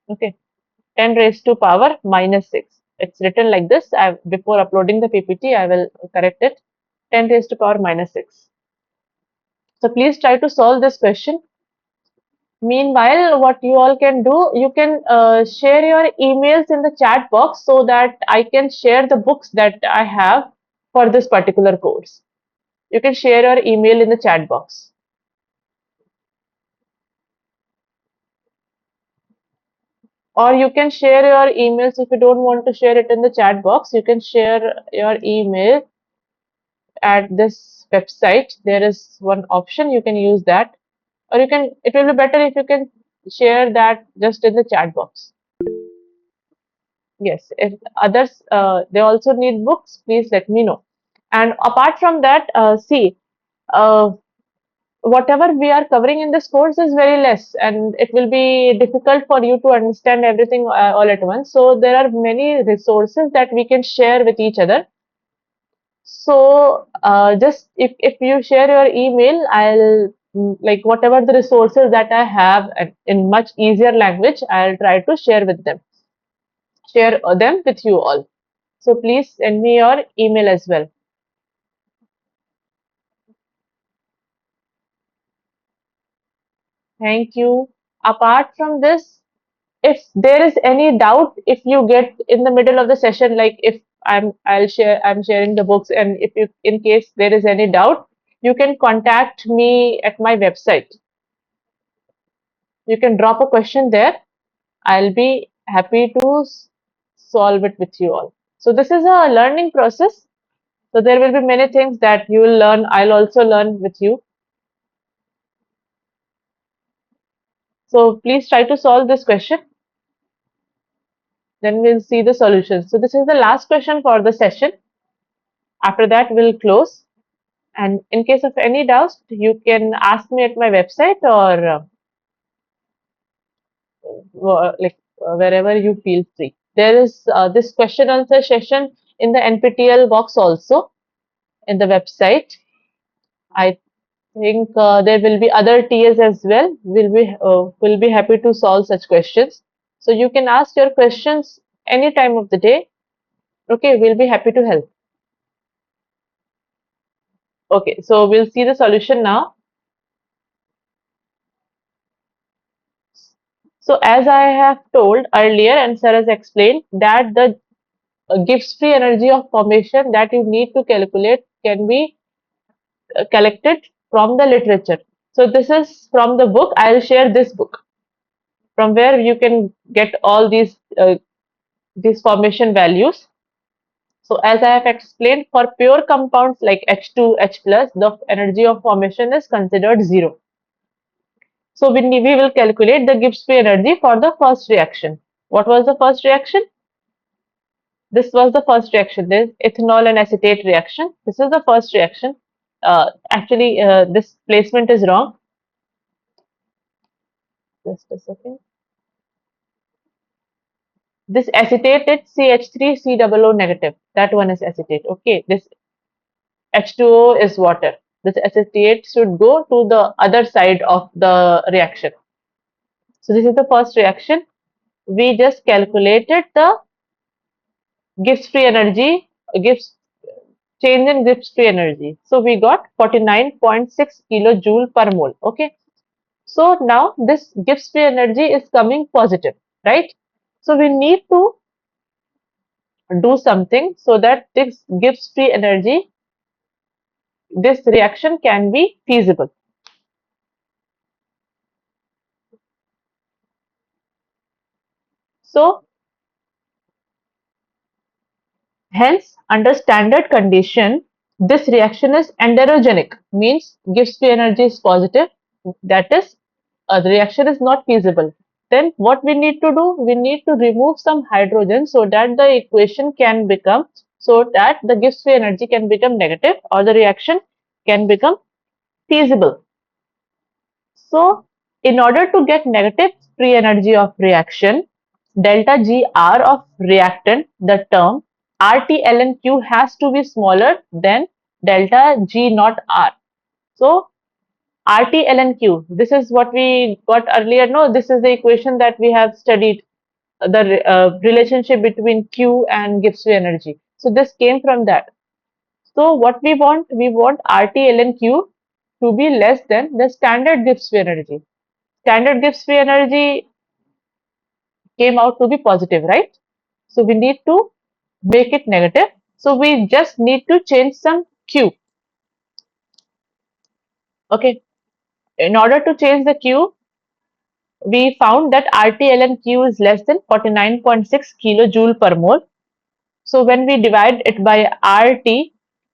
Okay, 10 raised to power minus 6. It's written like this. Before uploading the PPT, I will correct it. 10 raised to power minus 6. So please try to solve this question. Meanwhile, what you all can do, you can share your emails in the chat box so that I can share the books that I have for this particular course. You can share your email in the chat box. Or you can share your emails if you don't want to share it in the chat box. You can share your email at this website. There is one option, you can use that. Or you can, it will be better if you can share that just in the chat box. Yes, if others they also need books, please let me know. And apart from that, see, uh, whatever we are covering in this course is very less, and it will be difficult for you to understand everything all at once. So there are many resources that we can share with each other. So just if you share your email, I'll like whatever the resources that I have in much easier language, I'll try to share them with you all. So please send me your email as well. Thank you. Apart from this, if there is any doubt, if you get in the middle of the session, like if I'm sharing the books, and if you, in case there is any doubt, you can contact me at my website. You can drop a question there. I'll be happy to solve it with you all. So this is a learning process. So there will be many things that you will learn. I'll also learn with you. So please try to solve this question. Then we'll see the solution. So this is the last question for the session. After that, we'll close. And in case of any doubts, you can ask me at my website or wherever you feel free. There is this question answer session in the NPTEL box also in the website. I think there will be other TAs as well. Will be happy to solve such questions. So you can ask your questions any time of the day. Okay, we'll be happy to help. Okay, so we'll see the solution now. So as I have told earlier and sir has explained that the Gibbs free energy of formation that you need to calculate can be collected from the literature. So this is from the book. I'll share this book from where you can get all these formation values. So as I have explained, for pure compounds like H2, H plus, the energy of formation is considered zero. So we will calculate the Gibbs free energy for the first reaction. What was the first reaction? This was the first reaction. This ethanol and acetate reaction. This is the first reaction. Actually, this placement is wrong. Just a second. This acetate is CH3COO negative. That one is acetate. Okay. This H2O is water. This acetate should go to the other side of the reaction. So this is the first reaction. We just calculated the Gibbs free energy, Gibbs change in Gibbs free energy. So we got 49.6 kilojoule per mole. Okay. So now this Gibbs free energy is coming positive, right? So we need to do something so that this Gibbs free energy, this reaction can be feasible. So hence under standard condition, this reaction is enderogenic, means Gibbs free energy is positive, that is the reaction is not feasible. Then what we need to do? We need to remove some hydrogen so that the equation can become, so that the Gibbs free energy can become negative or the reaction can become feasible. So in order to get negative free energy of reaction, delta GR of reactant, the term RT ln Q has to be smaller than delta G naught R. So RT ln Q, this is what we got earlier. No, this is the equation that we have studied, the relationship between Q and Gibbs free energy. So this came from that. So what we want RT ln Q to be less than the standard Gibbs free energy. standard Gibbs free energy came out to be positive, right? So we need to make it negative. So we just need to change some Q. Okay. In order to change the Q, we found that RT-ln-Q is less than 49.6 kilojoule per mole. So when we divide it by RT,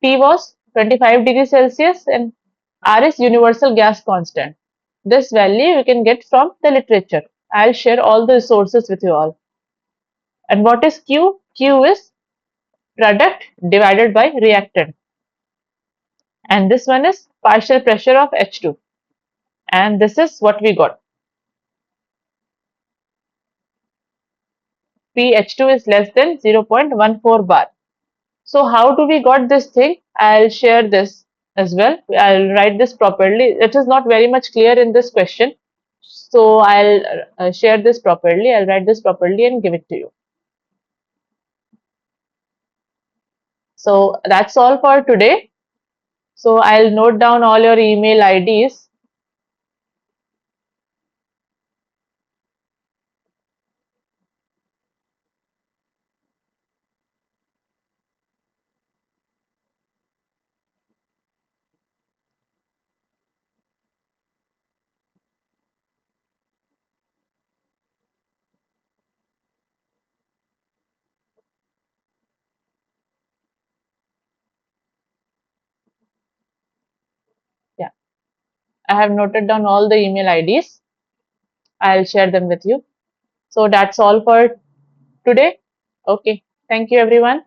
T was 25 degrees Celsius and R is universal gas constant. This value you can get from the literature. I'll share all the sources with you all. And what is Q? Q is product divided by reactant. And this one is partial pressure of H2. And this is what we got. pH2 is less than 0.14 bar. So how do we got this thing? I'll share this as well. I'll write this properly. It is not very much clear in this question. So I'll share this properly. I'll write this properly and give it to you. So that's all for today. So I'll note down all your email IDs. Yeah, I have noted down all the email IDs. I'll share them with you. So that's all for today. Okay. Thank you, everyone.